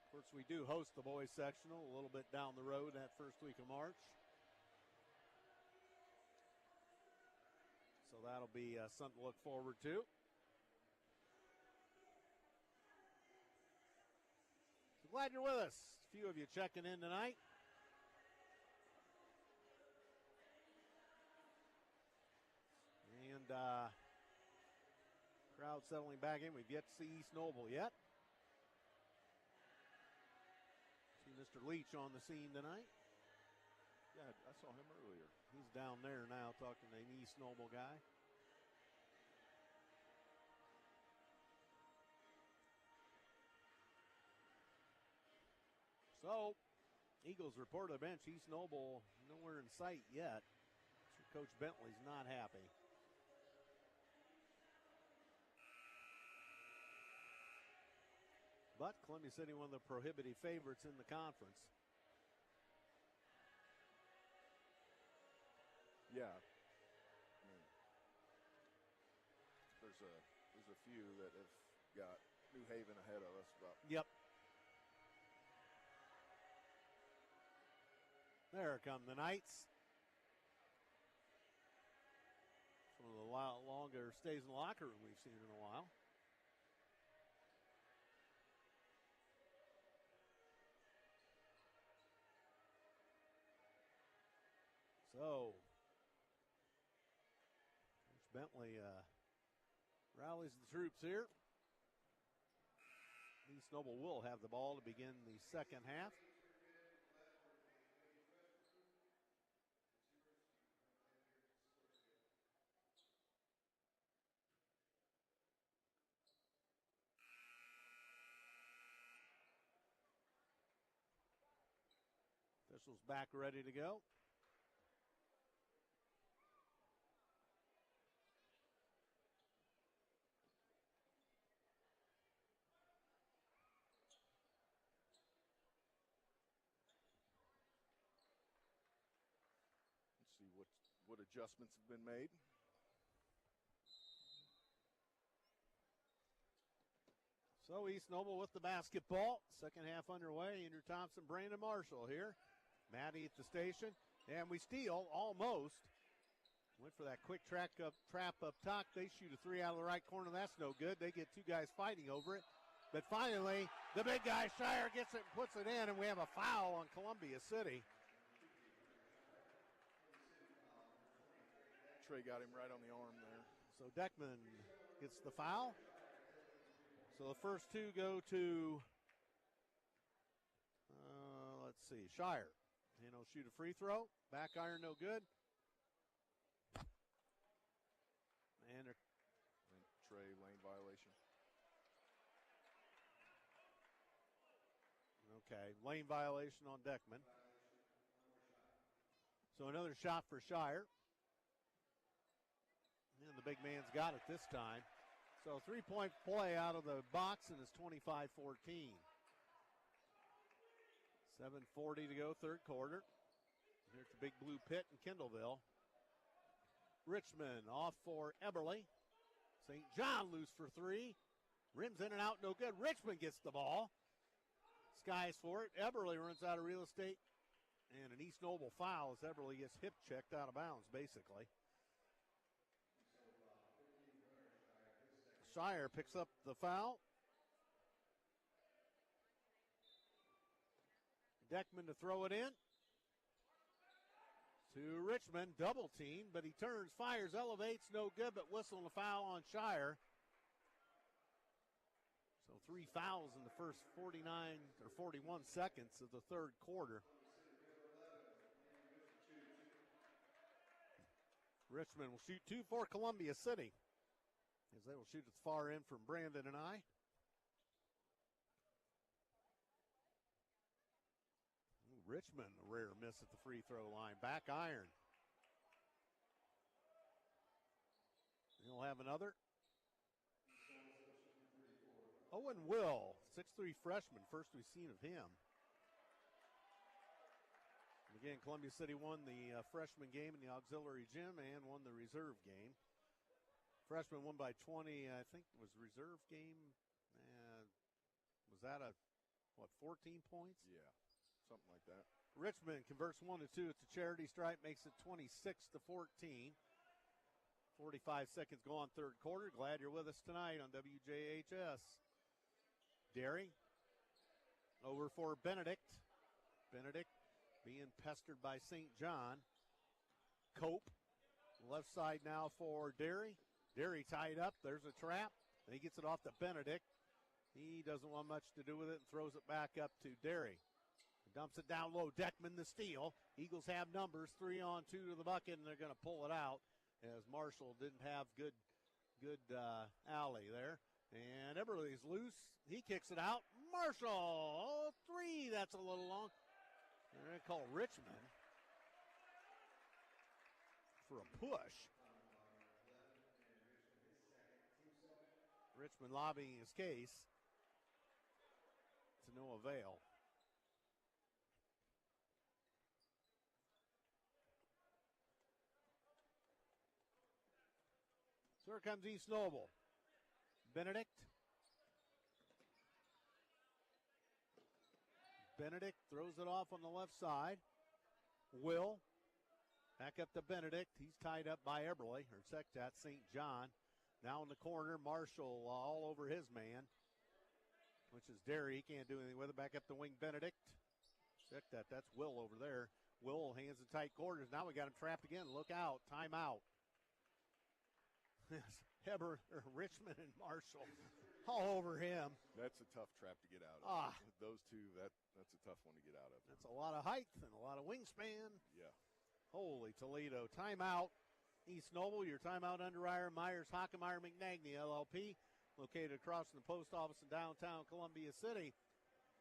Of course, we do host the boys sectional a little bit down the road that first week of March. So that'll be something to look forward to. So glad you're with us. A few of you checking in tonight. And crowd settling back in. We've yet to see East Noble yet. See Mr. Leach on the scene tonight. Yeah, I saw him earlier. He's down there now talking to an East Noble guy. So, Eagles report to the bench. East Noble nowhere in sight yet. So Coach Bentley's not happy. But Columbia City, one of the prohibitive favorites in the conference. Yeah. I mean, there's a few that have got New Haven ahead of us. But Yep. There come the Knights. One of the longer stays in the locker room we've seen in a while. So, Coach Bentley rallies the troops here. East Noble will have the ball to begin the second half. Officials back ready to go. let's see what adjustments have been made. So East Noble with the basketball. Second half underway. Andrew Thompson, Brandon Marshall here. Maddie at the station. And we steal almost. Went for that quick trap up top. They shoot a three out of the right corner. That's no good. They get two guys fighting over it. But finally, the big guy, Shire, gets it and puts it in, and we have a foul on Columbia City. Trey got him right on the arm there. So Deckman gets the foul. So the first two go to, let's see, Shire. And he'll shoot a free throw. Back iron, no good. And Trey, lane violation. Okay, lane violation on Deckman. So another shot for Shire. the big man's got it this time. So 3-point play out of the box, and it's 25-14. 7:40 to go, third quarter. Here's the big blue pit in Kendallville. Richmond off for Eberly. St. John loose for three. Rims in and out, no good. Richmond gets the ball. Skies for it. Eberly runs out of real estate. And an East Noble foul as Eberly gets hip checked out of bounds, basically. Shire picks up the foul. Deckman to throw it in. To Richmond, double team, but he turns, fires, elevates, no good, but whistling a foul on Shire. So 3 fouls in the first 49 or 41 seconds of the third quarter. Richmond will shoot 2 for Columbia City, as they will shoot at the far end from Brandon and I. Richmond, a rare miss at the free throw line. Back iron. He'll have another. Owen Will, 6'3" freshman, first we've seen of him. Again, Columbia City won the freshman game in the auxiliary gym and won the reserve game. Freshman won by 20, I think it was reserve game. Was that 14 points? Yeah. Something like that. Richmond converts 1-2 at the charity stripe, makes it 26-14. 45 seconds go on third quarter. Glad you're with us tonight on WJHS. Derry over for Benedict. Benedict being pestered by St. John. Cope, left side now for Derry. Derry tied up. There's a trap. And he gets it off to Benedict. He doesn't want much to do with it and throws it back up to Derry. Dumps it down low. Deckman the steal. Eagles have numbers. 3-on-2 to the bucket, and they're going to pull it out as Marshall didn't have good alley there. And Eberly's loose. He kicks it out. Marshall, 3. That's a little long. They're going to call Richmond for a push. Richmond lobbying his case. To no avail. So here comes East Noble. Benedict. Benedict throws it off on the left side. Will. Back up to Benedict. He's tied up by Eberly, or Sectat, St. John. Now in the corner, Marshall all over his man, which is Derry. He can't do anything with it. Back up the wing, Benedict. Sectat, that's Will over there. Will hands in tight quarters. Now we got him trapped again. Look out. Timeout. Richmond and Marshall all over him. That's a tough trap to get out of. Those two, that's a tough one to get out of. That's a lot of height and a lot of wingspan. Yeah. Holy Toledo. Timeout. East Noble, your timeout underwriter, Myers, Hockemeyer, McNagny, LLP, located across from the post office in downtown Columbia City.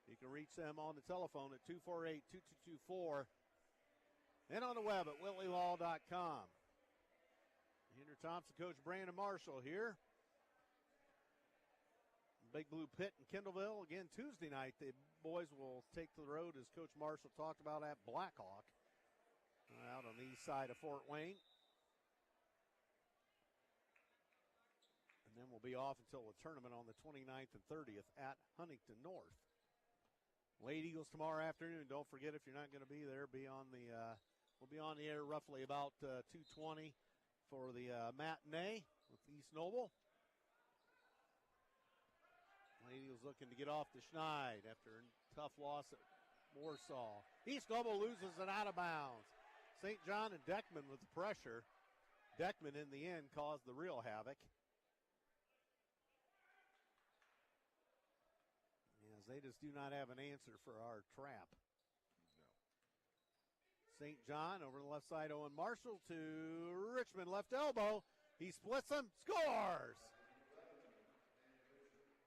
You can reach them on the telephone at 248-2224 and on the web at whitleylaw.com. Henry Thompson, Coach Brandon Marshall here. Big Blue Pit in Kendallville. Again, Tuesday night, the boys will take to the road, as Coach Marshall talked about, at Blackhawk out on the east side of Fort Wayne. And then we'll be off until the tournament on the 29th and 30th at Huntington North. Late Eagles tomorrow afternoon. Don't forget, if you're not going to be there, we'll be on the air roughly about 2:20 for the matinee with East Noble. Lady Eagles looking to get off the Schneid after a tough loss at Warsaw. East Noble loses it out of bounds. St. John and Deckman with the pressure. Deckman in the end caused the real havoc. Yes, they just do not have an answer for our trap. St. John over the left side, Owen Marshall to Richmond, left elbow. He splits them, scores!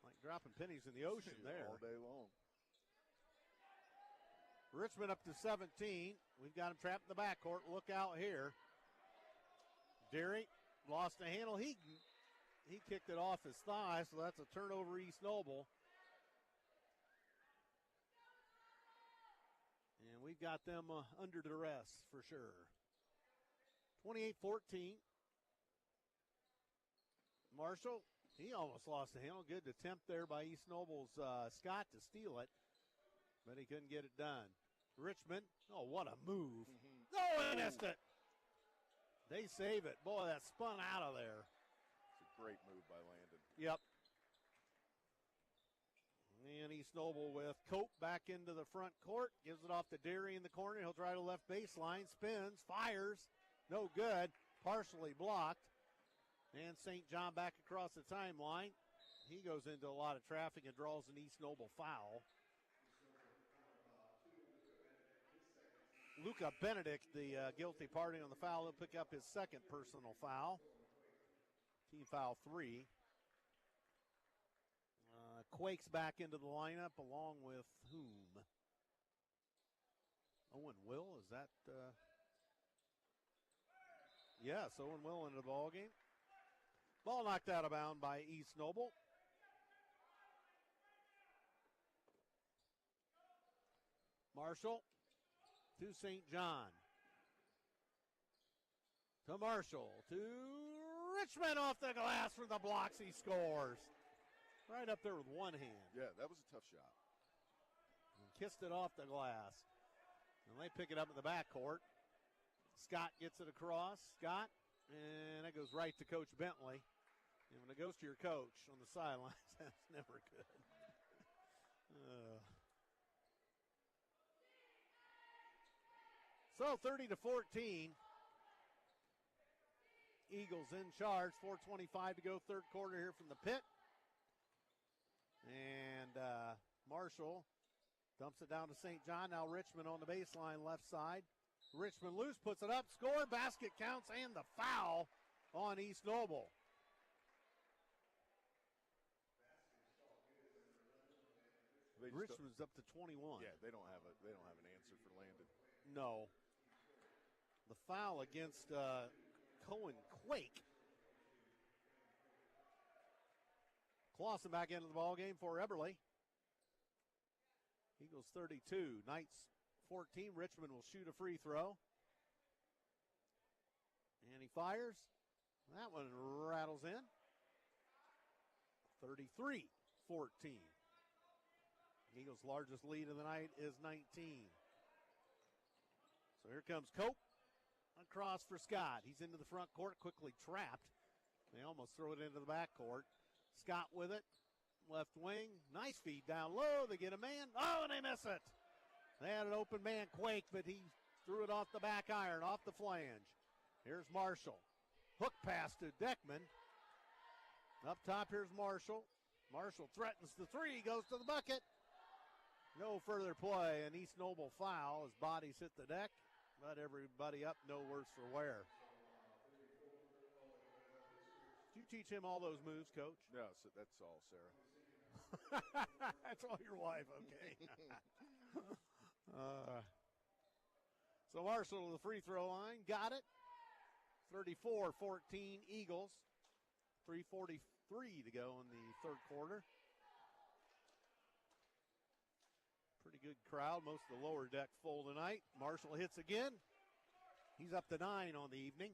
Like dropping pennies in the ocean there. All day long. Richmond up to 17. We've got him trapped in the backcourt. Look out here. Derry lost the handle. He kicked it off his thigh, so that's a turnover East Noble. And we've got them under duress for sure. 28-14. Marshall, he almost lost the handle. Good attempt there by East Noble's Scott to steal it, but he couldn't get it done. Richmond, oh, what a move. No, he missed it. They save it. Boy, that spun out of there. It's a great move by Landon. Yep. And East Noble with Cope back into the front court. Gives it off to Derry in the corner. He'll try to left baseline. Spins. Fires. No good. Partially blocked. And St. John back across the timeline. He goes into a lot of traffic and draws an East Noble foul. Luca Benedict, the guilty party on the foul, will pick up his second personal foul. Team foul 3. Quakes back into the lineup along with whom? Owen Will, is that? Yes, Owen Will into the ball game. Ball knocked out of bounds by East Noble. Marshall to St. John. To Marshall. To Richmond off the glass for the blocks. He scores. Right up there with one hand. Yeah, that was a tough shot. And kissed it off the glass. And they pick it up in the backcourt. Scott gets it across. Scott. And it goes right to Coach Bentley. And when it goes to your coach on the sidelines, that's never good. So 30-14. Eagles in charge. 4:25 to go, third quarter here from the pit. And Marshall dumps it down to St. John. Now Richmond on the baseline, left side. Richmond loose, puts it up, score, basket counts, and the foul on East Noble. Richmond's up to 21. Yeah, they don't have an answer for Landon. No. The foul against Cohen Quake. Clausen back into the ball game for Eberle. Eagles 32, Knights 14. Richmond will shoot a free throw. And he fires. That one rattles in. 33-14. Eagles' largest lead of the night is 19. So here comes Cope. Across for Scott. He's into the front court, quickly trapped. They almost throw it into the back court. Scott with it. Left wing. Nice feed down low. They get a man. Oh, and they miss it. They had an open man, Quake, but he threw it off the back iron, off the flange. Here's Marshall. Hook pass to Deckman. Up top, here's Marshall. Marshall threatens the three, goes to the bucket. No further play, an East Noble foul as bodies hit the deck. Let everybody up, no worse for wear. Did you teach him all those moves, Coach? No, so that's all, Sarah. That's all your wife, okay. So Marshall to the free throw line, got it. 34-14 Eagles. 3:43 to go in the third quarter. Pretty good crowd. Most of the lower deck full tonight. Marshall hits again. He's up to 9 on the evening.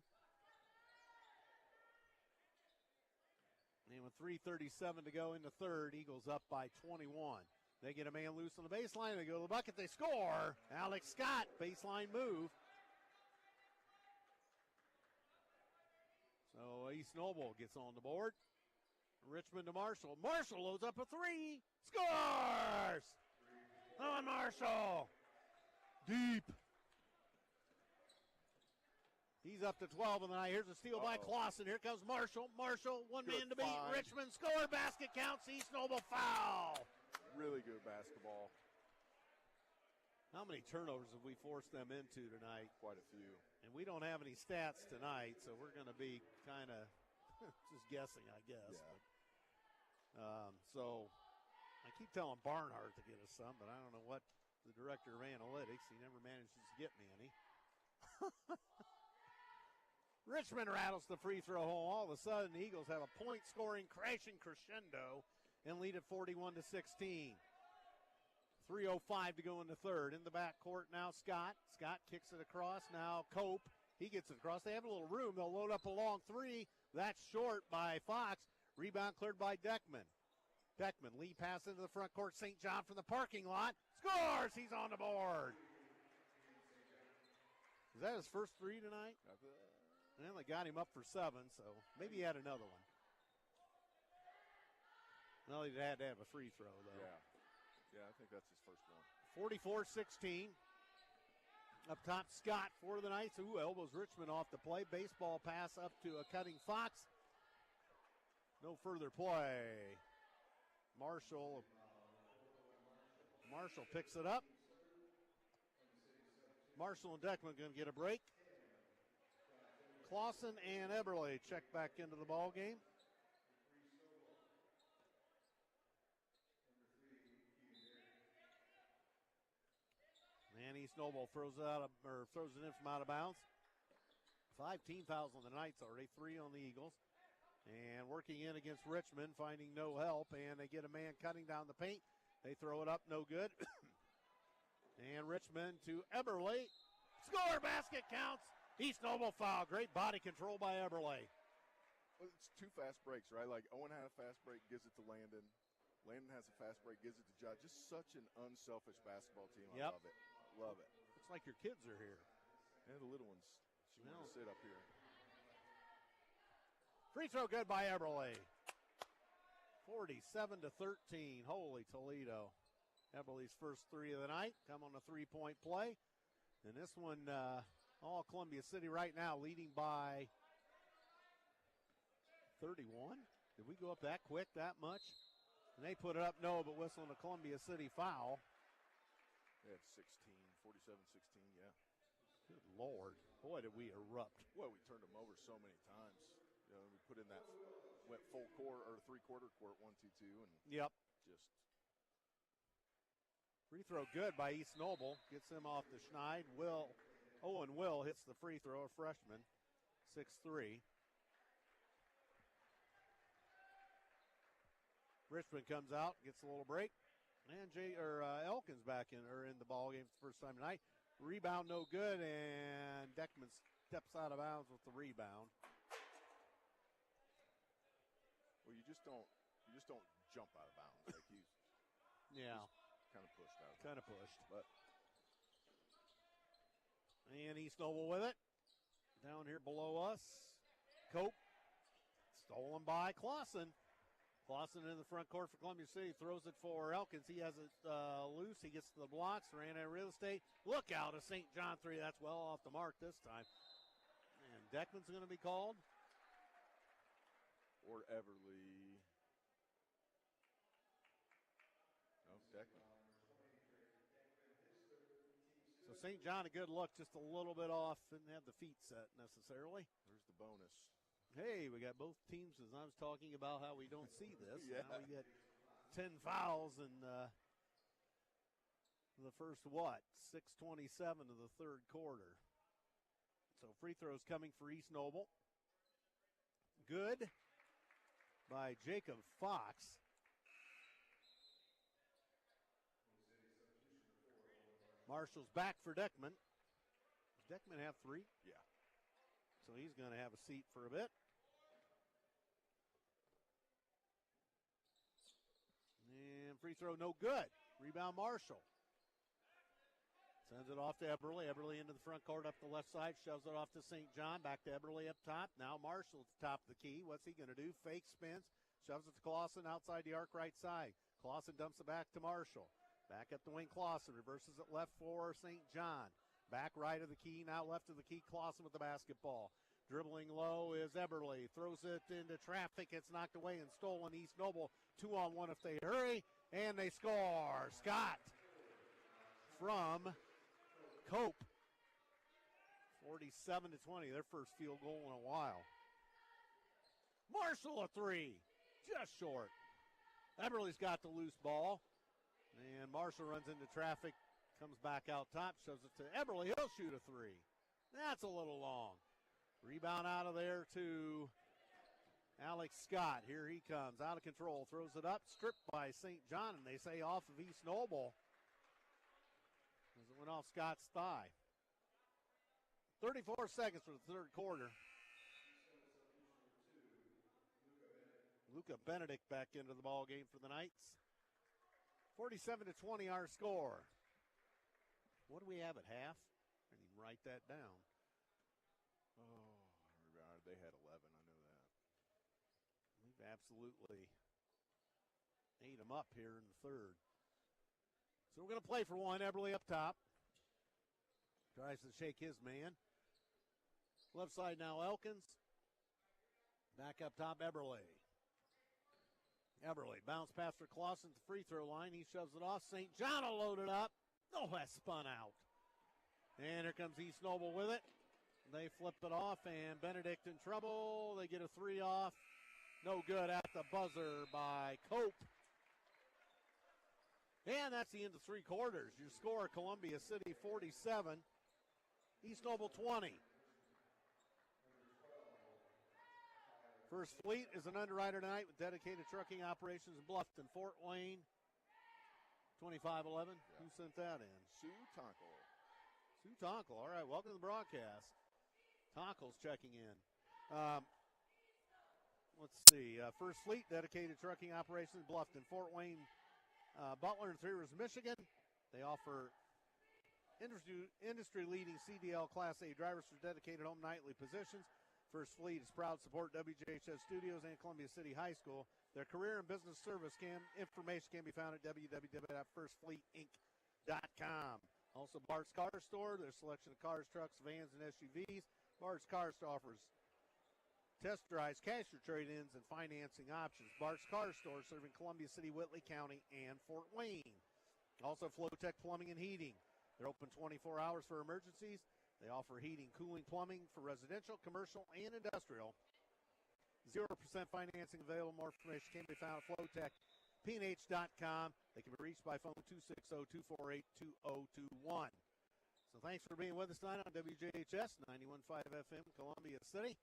And with 3:37 to go in the third, Eagles up by 21. They get a man loose on the baseline. They go to the bucket. They score. Alex Scott, baseline move. So East Noble gets on the board. Richmond to Marshall. Marshall loads up a three. Scores! On Marshall. Deep. He's up to 12 in the night. Here's a steal by Clausen. Here comes Marshall. Marshall, one man to beat. Richmond score. Basket counts. East Noble foul. Really good basketball. How many turnovers have we forced them into tonight? Quite a few. And we don't have any stats tonight, so we're going to be kind of just guessing, I guess. Yeah. But, so I keep telling Barnhart to get us some, but I don't know what the director of analytics, he never manages to get me any. Richmond rattles the free throw hole. All of a sudden, the Eagles have a point-scoring crashing crescendo and lead at 41-16. 3:05 to go in the third. In the backcourt now, Scott. Scott kicks it across. Now Cope. He gets it across. They have a little room. They'll load up a long three. That's short by Fox. Rebound cleared by Deckman. Deckman, lead pass into the front court. St. John from the parking lot. Scores! He's on the board. Is that his first three tonight? Well, they got him up for 7, so maybe he had another one. Well, he had to have a free throw, though. Yeah, I think that's his first one. 44-16. Up top, Scott for the Knights. Ooh, elbows Richmond off the play. Baseball pass up to a cutting Fox. No further play. Marshall picks it up. Marshall and Deckman going to get a break. Clausen and Eberle check back into the ball game. And East Noble throws it in from out of bounds. 5 team fouls on the Knights already, 3 on the Eagles. And working in against Richmond, finding no help, and they get a man cutting down the paint. They throw it up, no good. And Richmond to Eberle. Score, basket counts. East Noble foul. Great body control by Eberle. Well, it's 2 fast breaks, right? Like Owen had a fast break, gives it to Landon. Landon has a fast break, gives it to Judd. Just such an unselfish basketball team. I love it. Love it. Looks like your kids are here. And the little ones. She wants to sit up here. Free throw good by Eberle. 47-13. Holy Toledo. Eberle's first 3 of the night come on a 3-point play. And this one, all Columbia City right now leading by 31. Did we go up that quick, that much? And they put it up, no, but whistling a Columbia City foul. They had 16, 47-16, yeah. Good Lord. Boy, did we erupt. Well, we turned them over so many times. You know, we put in that, went full court or 3/4 court, 1-2-2, and just. Free throw good by East Noble. Gets him off the schneid. Owen Will hits the free throw, a freshman, 6'3". Richmond comes out, gets a little break. And Elkins back in the ball game for the first time tonight. Rebound no good, and Deckman steps out of bounds with the rebound. Well, you just don't jump out of bounds. Like he's kind of pushed out. Kind of pushed. But and East Noble with it. Down here below us. Cope. Stolen by Clausen. Clausen in the front court for Columbia City. Throws it for Elkins. He has it loose. He gets to the blocks. Ran out of real estate. Look out, a St. John 3. That's well off the mark this time. And Deckman's going to be called. Or Everly. No, Deckman. So St. John, a good look, just a little bit off. Didn't have the feet set necessarily. There's the bonus. Hey, we got both teams, as I was talking about how we don't see this. Yeah. Now we get 10 fouls in the first, 6:27 of the third quarter. So free throws coming for East Noble. Good by Jacob Fox. Marshall's back for Deckman. Does Deckman have 3? Yeah. So he's going to have a seat for a bit. And free throw no good. Rebound Marshall. Sends it off to Eberle. Eberle into the front court up the left side. Shoves it off to St. John. Back to Eberle up top. Now Marshall at the top of the key. What's he going to do? Fake spins. Shoves it to Clausen outside the arc right side. Clausen dumps it back to Marshall. Back up the wing Clausen. Reverses it left for St. John. Back right of the key. Now left of the key. Clausen with the basketball. Dribbling low is Eberle. Throws it into traffic. It's knocked away and stolen. East Noble 2-on-1 if they hurry. And they score. Scott from Cope. 47-20. Their first field goal in a while. Marshall a 3. Just short. Eberle's got the loose ball. And Marshall runs into traffic. Comes back out top. Shows it to Eberle. He'll shoot a 3. That's a little long. Rebound out of there to Alex Scott. Here he comes, out of control, throws it up, stripped by St. John, and they say off of East Noble as it went off Scott's thigh. 34 seconds for the third quarter. Luca Benedict back into the ball game for the Knights. 47-20 our score. What do we have at half? I didn't even write that down. Oh, they had 11. I know that. We've absolutely ate them up here in the third. So we're going to play for one. Eberle up top. Tries to shake his man. Left side now Elkins. Back up top Eberle. Eberle bounce pass for Clausen at the free throw line. He shoves it off. St. John will load it up. Oh, that spun out. And here comes East Noble with it. They flip it off, and Benedict in trouble. They get a three off. No good at the buzzer by Cope. And that's the end of three quarters. Your score, Columbia City 47, East Noble 20. First Fleet is an underwriter tonight with dedicated trucking operations in Bluffton, Fort Wayne. 2511. Who sent that in? Sue Tonkel. Sue Tonkel. All right, welcome to the broadcast. Tonkel's checking in. Let's see. First Fleet, dedicated trucking operations in Bluffton, Fort Wayne, Butler, and Three Rivers, Michigan. They offer industry-leading CDL Class A drivers for dedicated home nightly positions. First Fleet is proud to support WJHS Studios and Columbia City High School. Their career and business service information can be found at www.firstfleetinc.com. Also, Bart's Car Store, their selection of cars, trucks, vans, and SUVs. Bart's Car Store offers test drives, cash for trade-ins, and financing options. Bart's Car Store serving Columbia City, Whitley County, and Fort Wayne. Also, Flowtech Plumbing and Heating. They're open 24 hours for emergencies. They offer heating, cooling, plumbing for residential, commercial, and industrial. 0% financing available. More information can be found at flowtechpnh.com. They can be reached by phone 260-248-2021. So thanks for being with us tonight on WJHS 91.5 FM, Columbia City.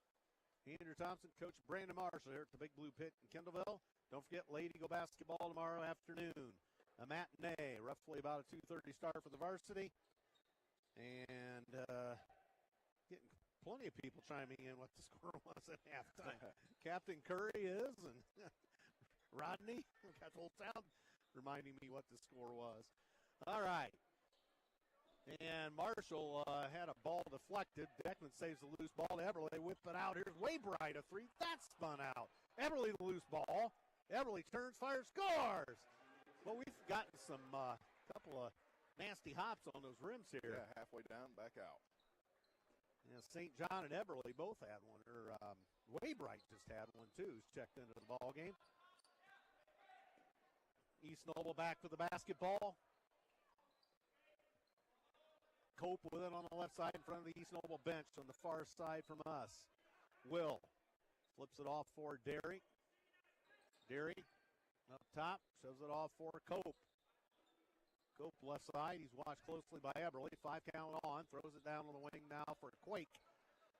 Andrew Thompson, Coach Brandon Marshall here at the Big Blue Pit in Kendallville. Don't forget Lady Eagle basketball tomorrow afternoon. A matinee, roughly about a 2:30 start for the Varsity. And getting plenty of people chiming in what the score was at halftime. Captain Curry is, and Rodney got the whole town reminding me what the score was. All right. And Marshall had a ball deflected. Deckman saves the loose ball to Eberle. They whip it out. Here's Waybright, a three. That's spun out. Eberle the loose ball. Eberle turns, fires, scores. Well, we've gotten some couple of nasty hops on those rims here. Yeah, halfway down, back out. Yeah, St. John and Eberle both had one. Or Waybright just had one, too. He's checked into the ball game. East Noble back for the basketball. Cope with it on the left side in front of the East Noble bench on the far side from us. Will flips it off for Derry. Derry up top, shoves it off for Cope. Cope left side, he's watched closely by Eberle. 5 count on, throws it down on the wing now for Quake.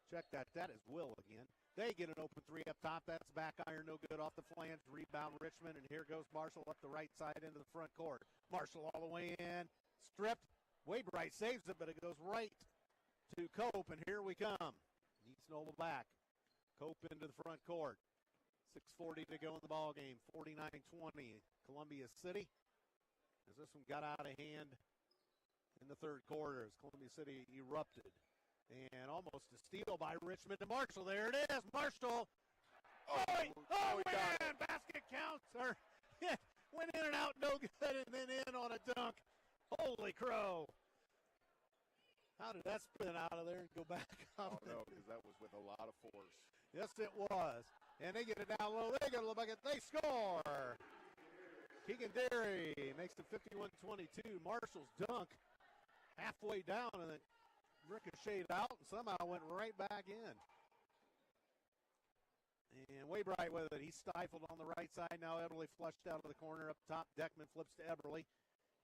Check that, that is Will again. They get an open three up top, that's back iron, no good off the flange. Rebound Richmond, and here goes Marshall up the right side into the front court. Marshall all the way in, stripped. Waybright saves it, but it goes right to Cope, and here we come. East Noble back. Cope into the front court. 6:40 to go in the ball game. 49-20, Columbia City. As this one got out of hand in the third quarter as Columbia City erupted. And almost a steal by Richmond to Marshall. There it is, Marshall. Oh man, basket counts. Went in and out, no good, and then in on a dunk. Holy crow. How did that spin out of there and go back up? Oh, no, because that was with a lot of force. Yes, it was. And they get it down low. They go to the bucket. They score. Keegan Derry makes it 51-22. Marshall's dunk halfway down and it ricocheted out and somehow went right back in. And Waybright with it. He's stifled on the right side. Now Eberle flushed out of the corner up top. Deckman flips to Eberle.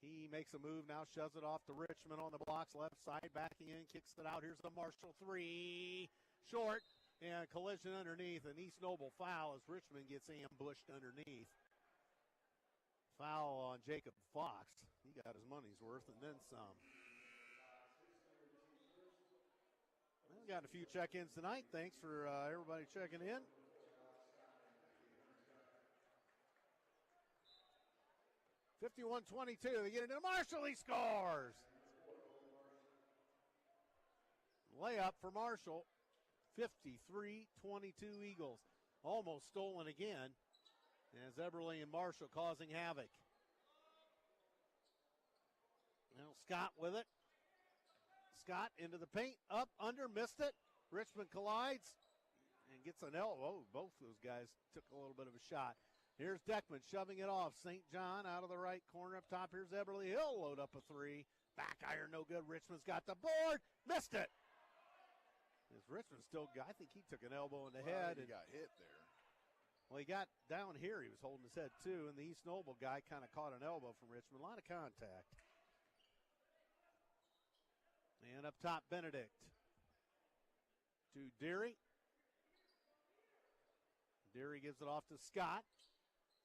He makes a move now, shoves it off to Richmond on the blocks, left side, backing in, kicks it out. Here's the Marshall three. short, and collision underneath. An East Noble foul as Richmond gets ambushed underneath. Foul on Jacob Fox. He got his money's worth and then some. Well, we got a few check-ins tonight. Thanks for everybody checking in. (51-22). They get it into Marshall. He scores. Layup for Marshall. 53-22 Eagles. Almost stolen again as Eberly and Marshall causing havoc. Now Scott with it. Scott into the paint, up, under, missed it. Richmond collides and gets an elbow. Both those guys took a little bit of a shot. Here's Deckman shoving it off. St. John out of the right corner up top. Here's Eberly. He'll load up a three. Back iron, no good. Richmond's got the board. Missed it. As Richmond still got, I think he took an elbow in the head. He got hit there. Well, he got down here. He was holding his head too. And the East Noble guy kind of caught an elbow from Richmond. A lot of contact. And up top, Benedict to Deary. Deary gives it off to Scott.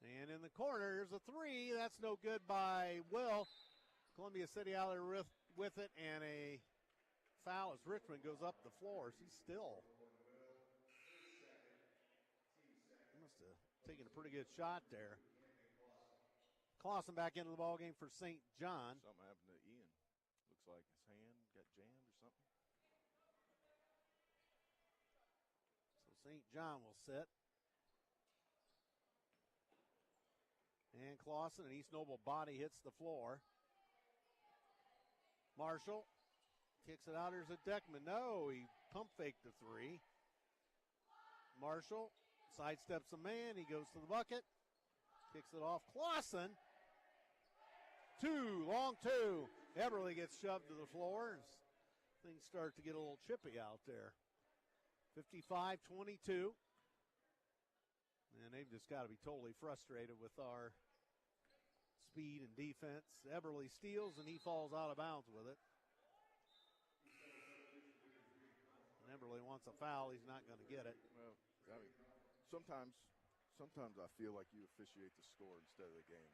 And in the corner, here's a three. That's no good by Will. Columbia City out there with it, and a foul as Richmond goes up the floor. He's still. He must have taken a pretty good shot there. Clausen back into the ballgame for St. John. Something happened to Ian. Looks like his hand got jammed or something. So St. John will sit. And Clausen, and East Noble body hits the floor. Marshall kicks it out. Here's a Deckman. No, he pump faked the three. Marshall sidesteps a man. He goes to the bucket. Kicks it off. Clausen. Long two. Eberly gets shoved to the floor. Things start to get a little chippy out there. 55-22. And they've just got to be totally frustrated with our speed and defense. Eberly steals, and he falls out of bounds with it. And Eberly wants a foul. He's not going to get it. Well, I mean, sometimes I feel like you officiate the score instead of the game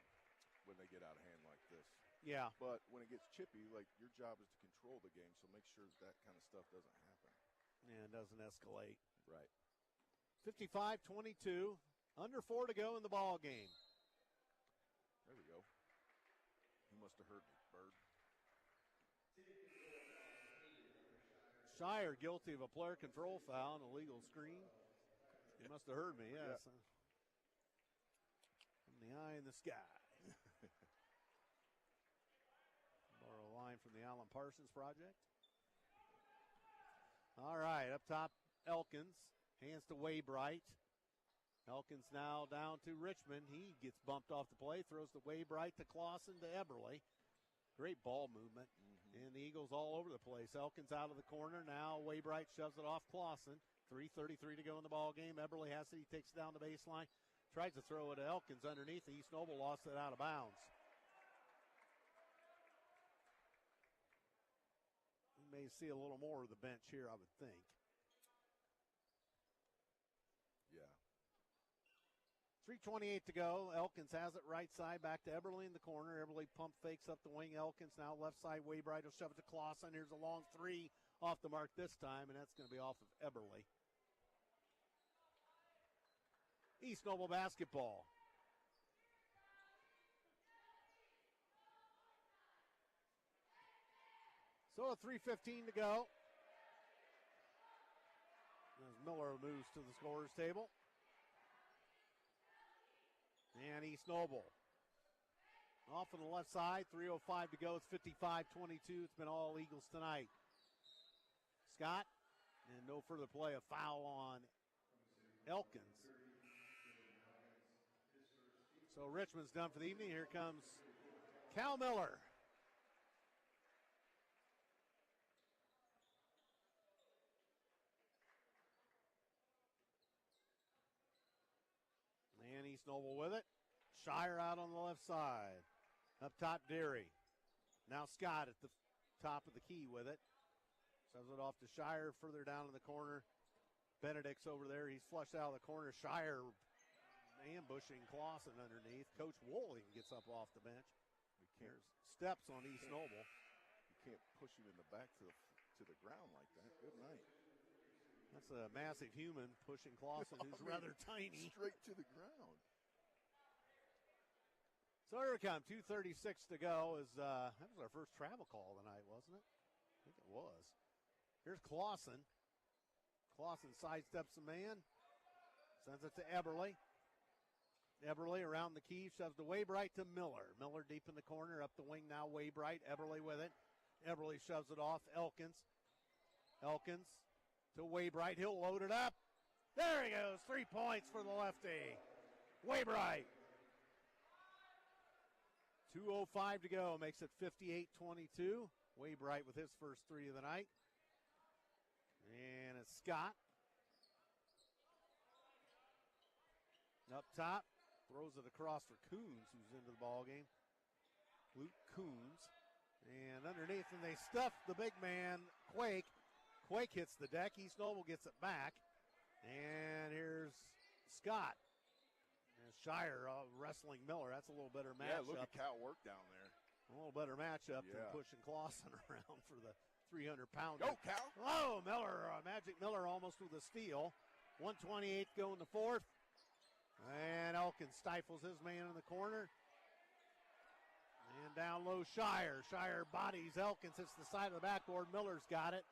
when they get out of hand like this. Yeah. But when it gets chippy, like, your job is to control the game, so make sure that kind of stuff doesn't happen. And it doesn't escalate. Right. 55-22. Under 4 to go in the ball game. There we go. He must have heard me, Bird. Shire guilty of a player control foul and a legal screen. He must have heard me, yes. Yep. From the eye in the sky. Borrow a line from the Alan Parsons project. All right, up top, Elkins. Hands to Waybright. Elkins now down to Richmond. He gets bumped off the play, throws to Waybright to Clausen to Eberly. Great ball movement. And the Eagles all over the place. Elkins out of the corner. Now Waybright shoves it off Clausen. 3:33 to go in the ball game. Eberly has it. He takes it down the baseline. Tries to throw it to Elkins underneath. East Noble lost it out of bounds. We may see a little more of the bench here, I would think. Yeah. 3:28 to go. Elkins has it right side back to Eberly in the corner. Eberly pump fakes up the wing. Elkins now left side. Waybright will shove it to Clausen. Here's a long three off the mark this time, and that's going to be off of Eberly. East Noble basketball. So 3:15 to go. As Miller moves to the scorer's table. And East Noble off on the left side. 3:05 to go. It's 55-22. It's been all Eagles tonight. Scott, and no further play. A foul on Elkins. So Richmond's done for the evening. Here comes Cal Miller. And East Noble with it. Shire out on the left side. Up top, Deary. Now Scott at the top of the key with it. Shoves it off to Shire further down in the corner. Benedict's over there. He's flushed out of the corner. Shire ambushing Clausen underneath. Coach Wooling gets up off the bench. There's steps on East Noble. You can't push him in the back to the ground like that. Good night. That's a massive human pushing Clausen, who's rather tiny. Straight to the ground. So here we come, 2:36 to go. That was our first travel call tonight, wasn't it? I think it was. Here's Clausen. Clausen sidesteps the man, sends it to Eberle. Eberle around the key, shoves to Waybright to Miller. Miller deep in the corner, up the wing now, Waybright. Eberle with it. Eberle shoves it off, Elkins. Elkins to Waybright, he'll load it up. There he goes, 3 points for the lefty. Waybright. 2:05 to go, makes it 58-22. Waybright with his first three of the night. And it's Scott. Up top, throws it across for Coons, who's into the ball game. Luke Coons. And underneath, and they stuff the big man, Quake. Quake hits the deck. East Noble gets it back. And here's Scott. And Shire wrestling Miller. That's a little better matchup. Yeah, look at Cal work down there. A little better matchup than pushing Clausen around for the 300-pounder. Go, Cal. Oh, Miller, Magic Miller almost with a steal. 1:28 go in the fourth. And Elkins stifles his man in the corner. And down low, Shire. Shire bodies Elkins, hits the side of the backboard. Miller's got it.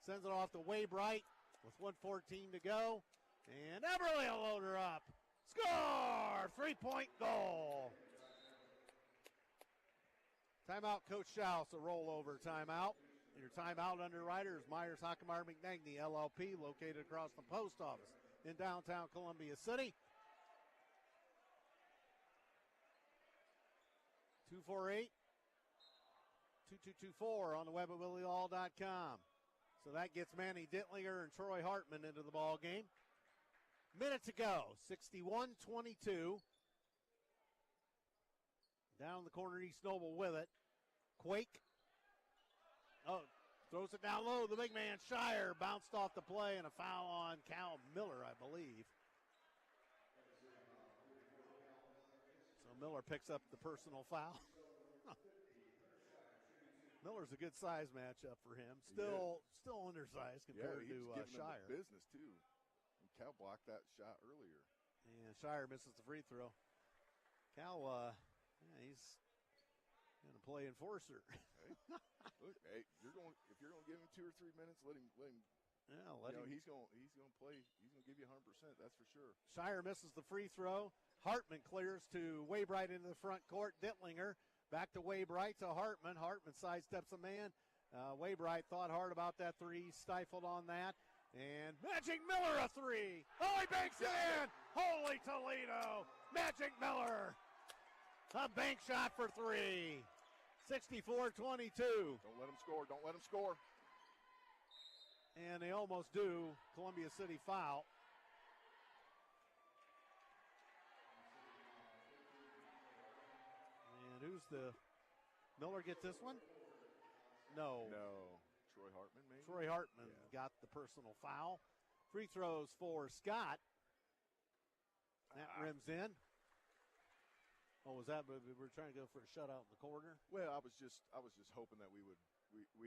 Sends it off to Waybright with 1:14 to go. And Eberle will load her up. Score! 3-point goal. Timeout, Coach Schaus, a rollover timeout. Your timeout underwriter is Myers Hockemeyer McNagny, LLP, located across the post office in downtown Columbia City. 248-2224 on the web at WillieHall.com. So that gets Manny Dittlinger and Troy Hartman into the ball game. Minute to go, 61-22. Down the corner, East Noble with it. Quake. Oh, throws it down low. The big man, Shire, bounced off the play, and a foul on Cal Miller, I believe. So Miller picks up the personal foul. Miller's a good size matchup for him. Still undersized compared to Shire. Business too. And Cal blocked that shot earlier. And Shire misses the free throw. Cal, he's going to play enforcer. Hey, look, hey, if you're going to give him 2 or 3 minutes, let him. Yeah, let him. He's going to play. He's going to give you 100%. That's for sure. Shire misses the free throw. Hartman clears to Waybright into the front court. Dittlinger back to Waybright to Hartman. Hartman sidesteps a man. Waybright thought hard about that three, stifled on that. And Magic Miller a three. Oh, he banks it in. Holy Toledo. Magic Miller. A bank shot for three. 64-22. Don't let him score. Don't let him score. And they almost do. Columbia City foul. And who's the Miller get this one? No. Troy Hartman, maybe? Troy Hartman got the personal foul. Free throws for Scott. That rims in. Oh, was that? We were trying to go for a shutout in the corner. Well, I was just hoping that we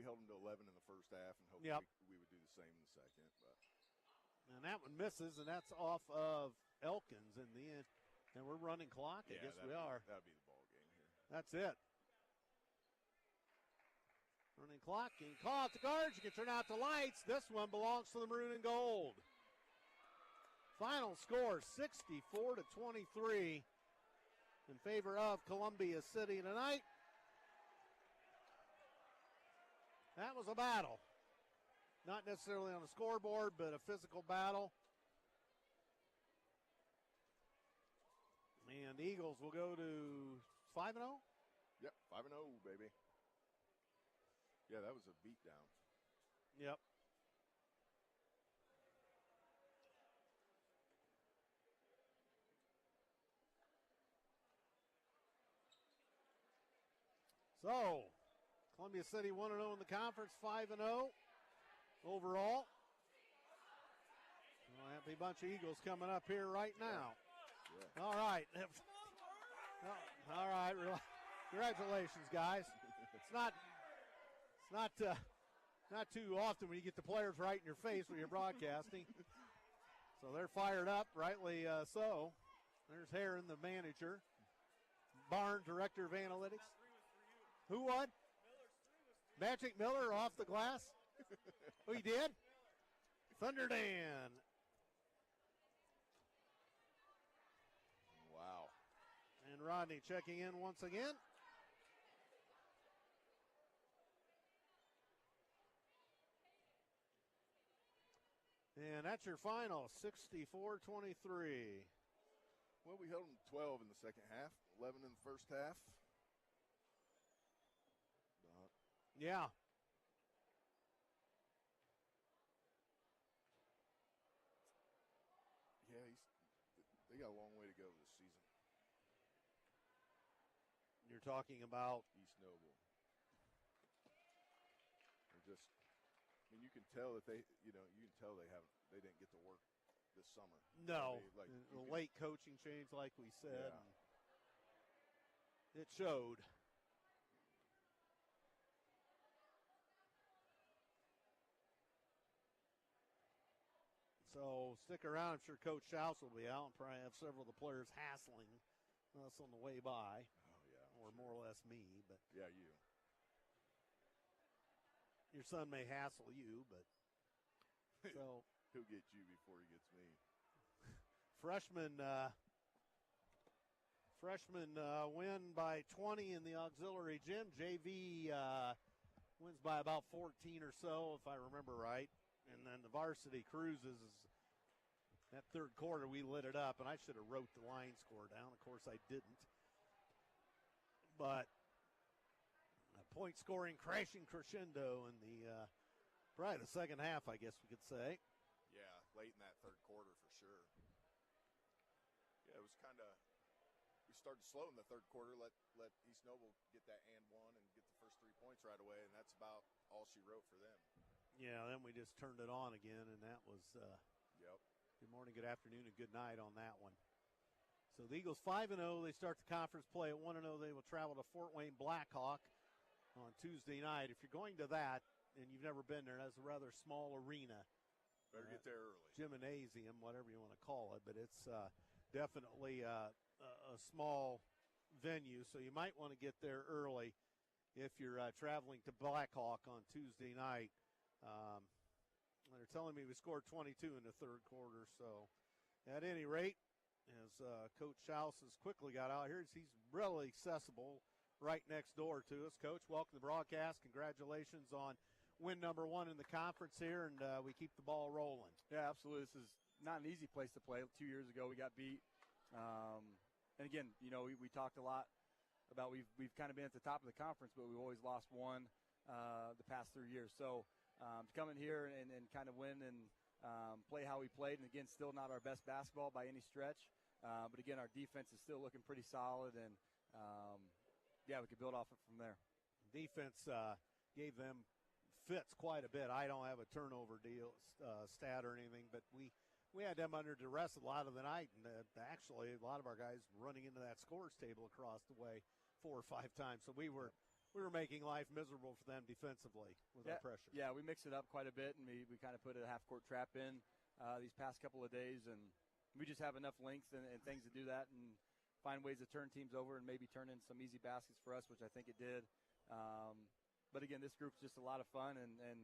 held them to 11 in the first half and hoped we would do the same in the second. But and that one misses, and that's off of Elkins in the end. And we're running clock. I guess we are. That'd be the ball game here. That's it. Running clock. You can call out the guards. You can turn out the lights. This one belongs to the maroon and gold. Final score 64-23 in favor of Columbia City tonight. That was a battle. Not necessarily on the scoreboard, but a physical battle. And the Eagles will go to 5-0? Yep, 5-0, baby. Yeah, that was a beatdown. Yep. So, Columbia City 1-0 in the conference, 5-0 overall. Might be a bunch of Eagles coming up here right now. Yeah. All right. All right. Congratulations, guys. It's not too often when you get the players right in your face when you're broadcasting. So they're fired up, rightly so. There's Heron, the manager. Barnes, director of analytics. Who won? Magic Miller off the glass. Oh, he did? Thunder Dan. Wow. And Rodney checking in once again. And that's your final, 64-23. Well, we held them 12 in the second half, 11 in the first half. Yeah. Yeah, they got a long way to go this season. You're talking about East Noble. They're just, I mean, you can tell that they didn't get to work this summer. no, Like the late coaching change, like we said. Yeah. It showed. So stick around. I'm sure Coach Schaus will be out and probably have several of the players hassling us on the way by. Oh, yeah. Or more or less me. But Yeah, you. your son may hassle you, but so He'll get you before he gets me. Freshman win by 20 in the auxiliary gym. JV wins by about 14 or so, if I remember right. And then the varsity cruises. That third quarter, we lit it up, and I should have wrote the line score down. Of course, I didn't. But a point scoring crashing crescendo in the probably the second half, I guess we could say. Yeah, late in that third quarter for sure. Yeah, it was kind of, we started slow in the third quarter, let East Noble get that and one and get the first 3 points right away, and that's about all she wrote for them. Yeah, then we just turned it on again, and that was Yep. good morning, good afternoon, and good night on that one. So the Eagles 5-0. They start the conference play at 1-0. They will travel to Fort Wayne Blackhawk on Tuesday night. If you're going to that and you've never been there, that's a rather small arena. Better get there early. Gymnasium, whatever you want to call it, but it's definitely a small venue, so you might want to get there early if you're traveling to Blackhawk on Tuesday night. They're telling me we scored 22 in the third quarter, so at any rate, as Coach Schaus has quickly got out here, he's really accessible right next door to us. Coach, welcome to the broadcast. Congratulations on win number 1 in the conference here, and we keep the ball rolling. Yeah, absolutely. This is not an easy place to play. 2 years ago, we got beat. And again, you know, we talked a lot about we've kind of been at the top of the conference, but we've always lost one the past 3 years. So to come in here and kind of win and play how we played, and again, still not our best basketball by any stretch. But again, our defense is still looking pretty solid, and yeah, we could build off it from there. Defense gave them fits quite a bit. I don't have a turnover stat or anything, but we had them under duress a lot of the night, and actually a lot of our guys running into that scores table across the way 4 or 5 times. So we were making life miserable for them defensively with our pressure. Yeah, we mix it up quite a bit, and we kind of put a half-court trap in these past couple of days, and we just have enough length and things to do that and find ways to turn teams over and maybe turn in some easy baskets for us, which I think it did. But again, this group's just a lot of fun and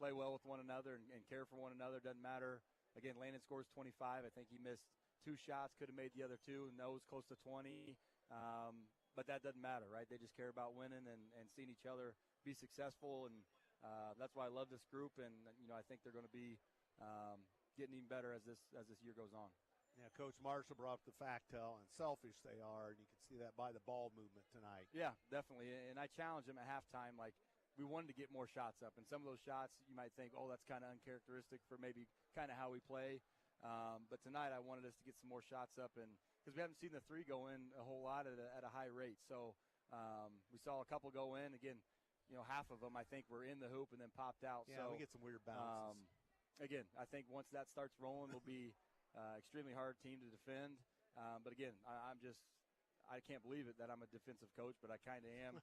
play well with one another and care for one another. Doesn't matter. Again, Landon scores 25. I think he missed 2 shots, could have made the other 2, and those close to 20. But that doesn't matter, right? They just care about winning and seeing each other be successful, and that's why I love this group. And you know, I think they're going to be getting even better as this year goes on. Yeah, Coach Marshall brought up the fact how unselfish they are, and you can see that by the ball movement tonight. Yeah, definitely. And I challenged them at halftime, like, we wanted to get more shots up. And some of those shots, you might think, oh, that's kind of uncharacteristic for maybe kind of how we play. But tonight I wanted us to get some more shots up, and because we haven't seen the 3 go in a whole lot at a high rate. So we saw a couple go in. Again, you know, half of them I think were in the hoop and then popped out. Yeah, so we get some weird bounces. again, I think once that starts rolling, it'll be extremely hard team to defend. But again, I can't believe it that I'm a defensive coach, but I kind of am.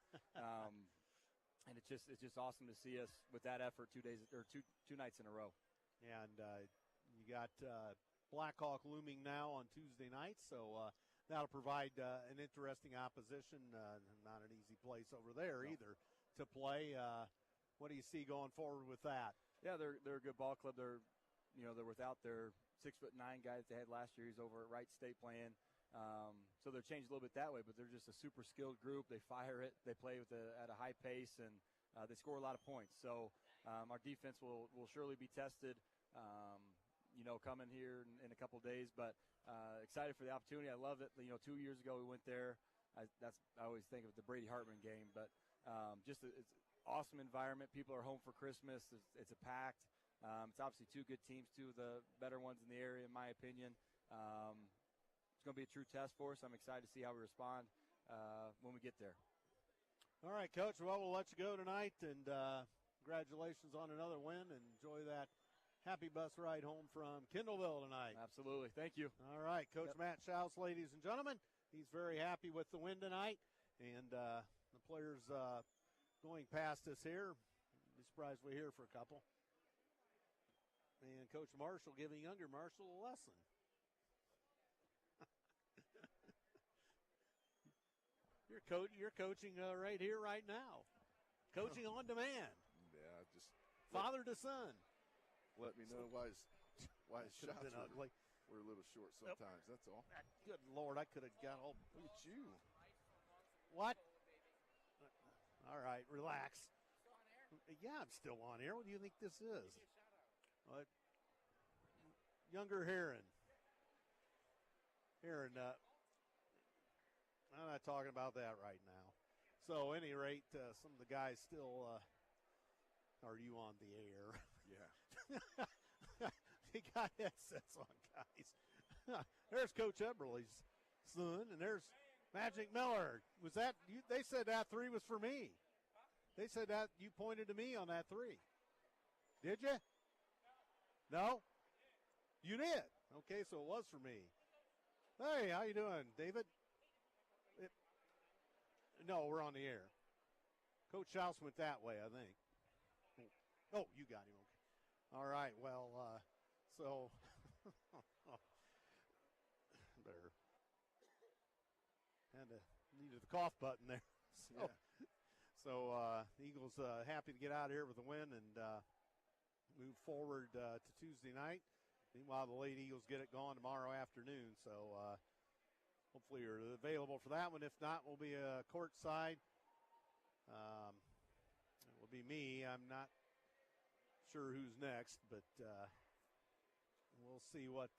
And it's just awesome to see us with that effort 2 nights in a row. And you got Blackhawk looming now on Tuesday night, so that'll provide an interesting opposition. Not an easy place over there either to play. What do you see going forward with that? Yeah, they're a good ball club. They're without their 6'9" guy that they had last year. He's over at Wright State playing. So they're changed a little bit that way, but they're just a super skilled group. They fire it. They play at a high pace, and they score a lot of points. So our defense will surely be tested, coming here in a couple of days. But excited for the opportunity. I love it. 2 years ago we went there. I always think of the Brady Hartman game, but it's an awesome environment. People are home for Christmas. It's a packed. It's obviously two good teams, two of the better ones in the area, in my opinion. It's going to be a true test for us. I'm excited to see how we respond when we get there. All right, Coach. Well, we'll let you go tonight, and congratulations on another win, and enjoy that happy bus ride home from Kendallville tonight. Absolutely. Thank you. All right, Coach Matt Schaus, ladies and gentlemen. He's very happy with the win tonight, and the players going past us here. Be surprised we hear for a couple. And Coach Marshall giving younger Marshall a lesson. You're coaching right here, right now. Coaching on demand. Yeah, just father to son. Let me know why his shots ugly. Were a little short sometimes. That's all. Good Lord, I could have got all. Look at you. What? All right, relax. Yeah, I'm still on air. What do you think this is? Younger Heron. I'm not talking about that right now. So, at any rate, some of the guys still are you on the air? Yeah. They got headsets on, guys. There's Coach Eberle's son, and there's Magic Miller. Was that you? They said that three was for me. They said that you pointed to me on that three. Did you? No? You did. Okay, so it was for me. Hey, how you doing, David? No, we're on the air. Coach Schaus went that way, I think. Oh, you got him. Okay. All right, well, so there. Needed the cough button there. So the Eagles happy to get out of here with a win and move forward to Tuesday night. Meanwhile, the late Eagles get it going tomorrow afternoon. So hopefully you're available for that one. If not, we'll be courtside. It will be me. I'm not sure who's next, but we'll see what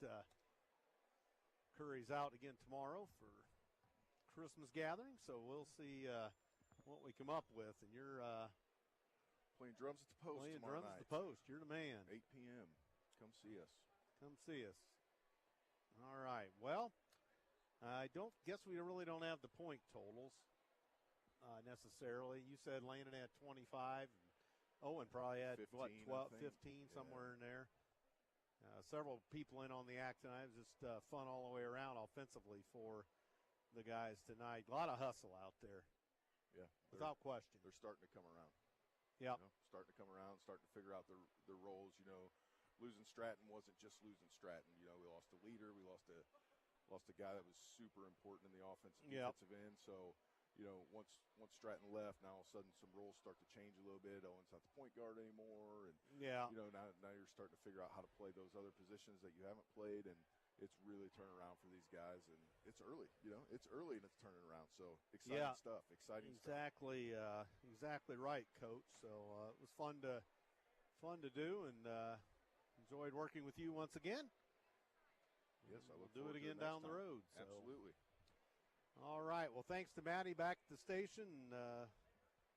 Curry's out again tomorrow for Christmas gathering. So we'll see what we come up with. And you're playing drums at the Post playing tomorrow drums night. at the Post. You're the man. 8 p.m. Come see us. Come see us. All right. Well, I guess we really don't have the point totals necessarily. You said Landon had 25. Owen probably had 15, 12, 15, somewhere in there. Several people in on the act tonight. It was just fun all the way around offensively for the guys tonight. A lot of hustle out there. Yeah. Without question. They're starting to come around. Yeah. Starting to come around, starting to figure out their roles. Losing Stratton wasn't just losing Stratton. We lost a leader. We lost a guy that was super important in the offensive defensive end. So, once Stratton left, now all of a sudden some roles start to change a little bit. Owen's not the point guard anymore, and now you're starting to figure out how to play those other positions that you haven't played, and it's really turning around for these guys. And it's early, it's early and it's turning around. So exciting stuff. Exciting stuff. Exactly right, Coach. So it was fun to do, and enjoyed working with you once again. Yes, I look do forward it again to down the time. road. So. Absolutely. All right. Well, thanks to Maddie back at the station.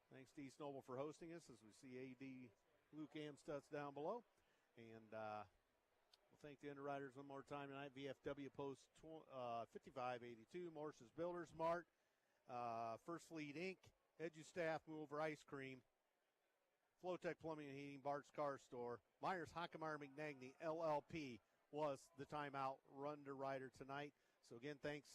Thanks to East Noble for hosting us as we see AD Luke Amstutz down below. And we'll thank the underwriters one more time tonight. VFW Post 5582, Morse's Builders Mart, First Fleet Inc., EduStaff, Move Over Ice Cream, Flowtech Plumbing and Heating, Bart's Car Store. Myers Hockemeyer McNagny, LLP, was the timeout underwriter tonight. So, again, thanks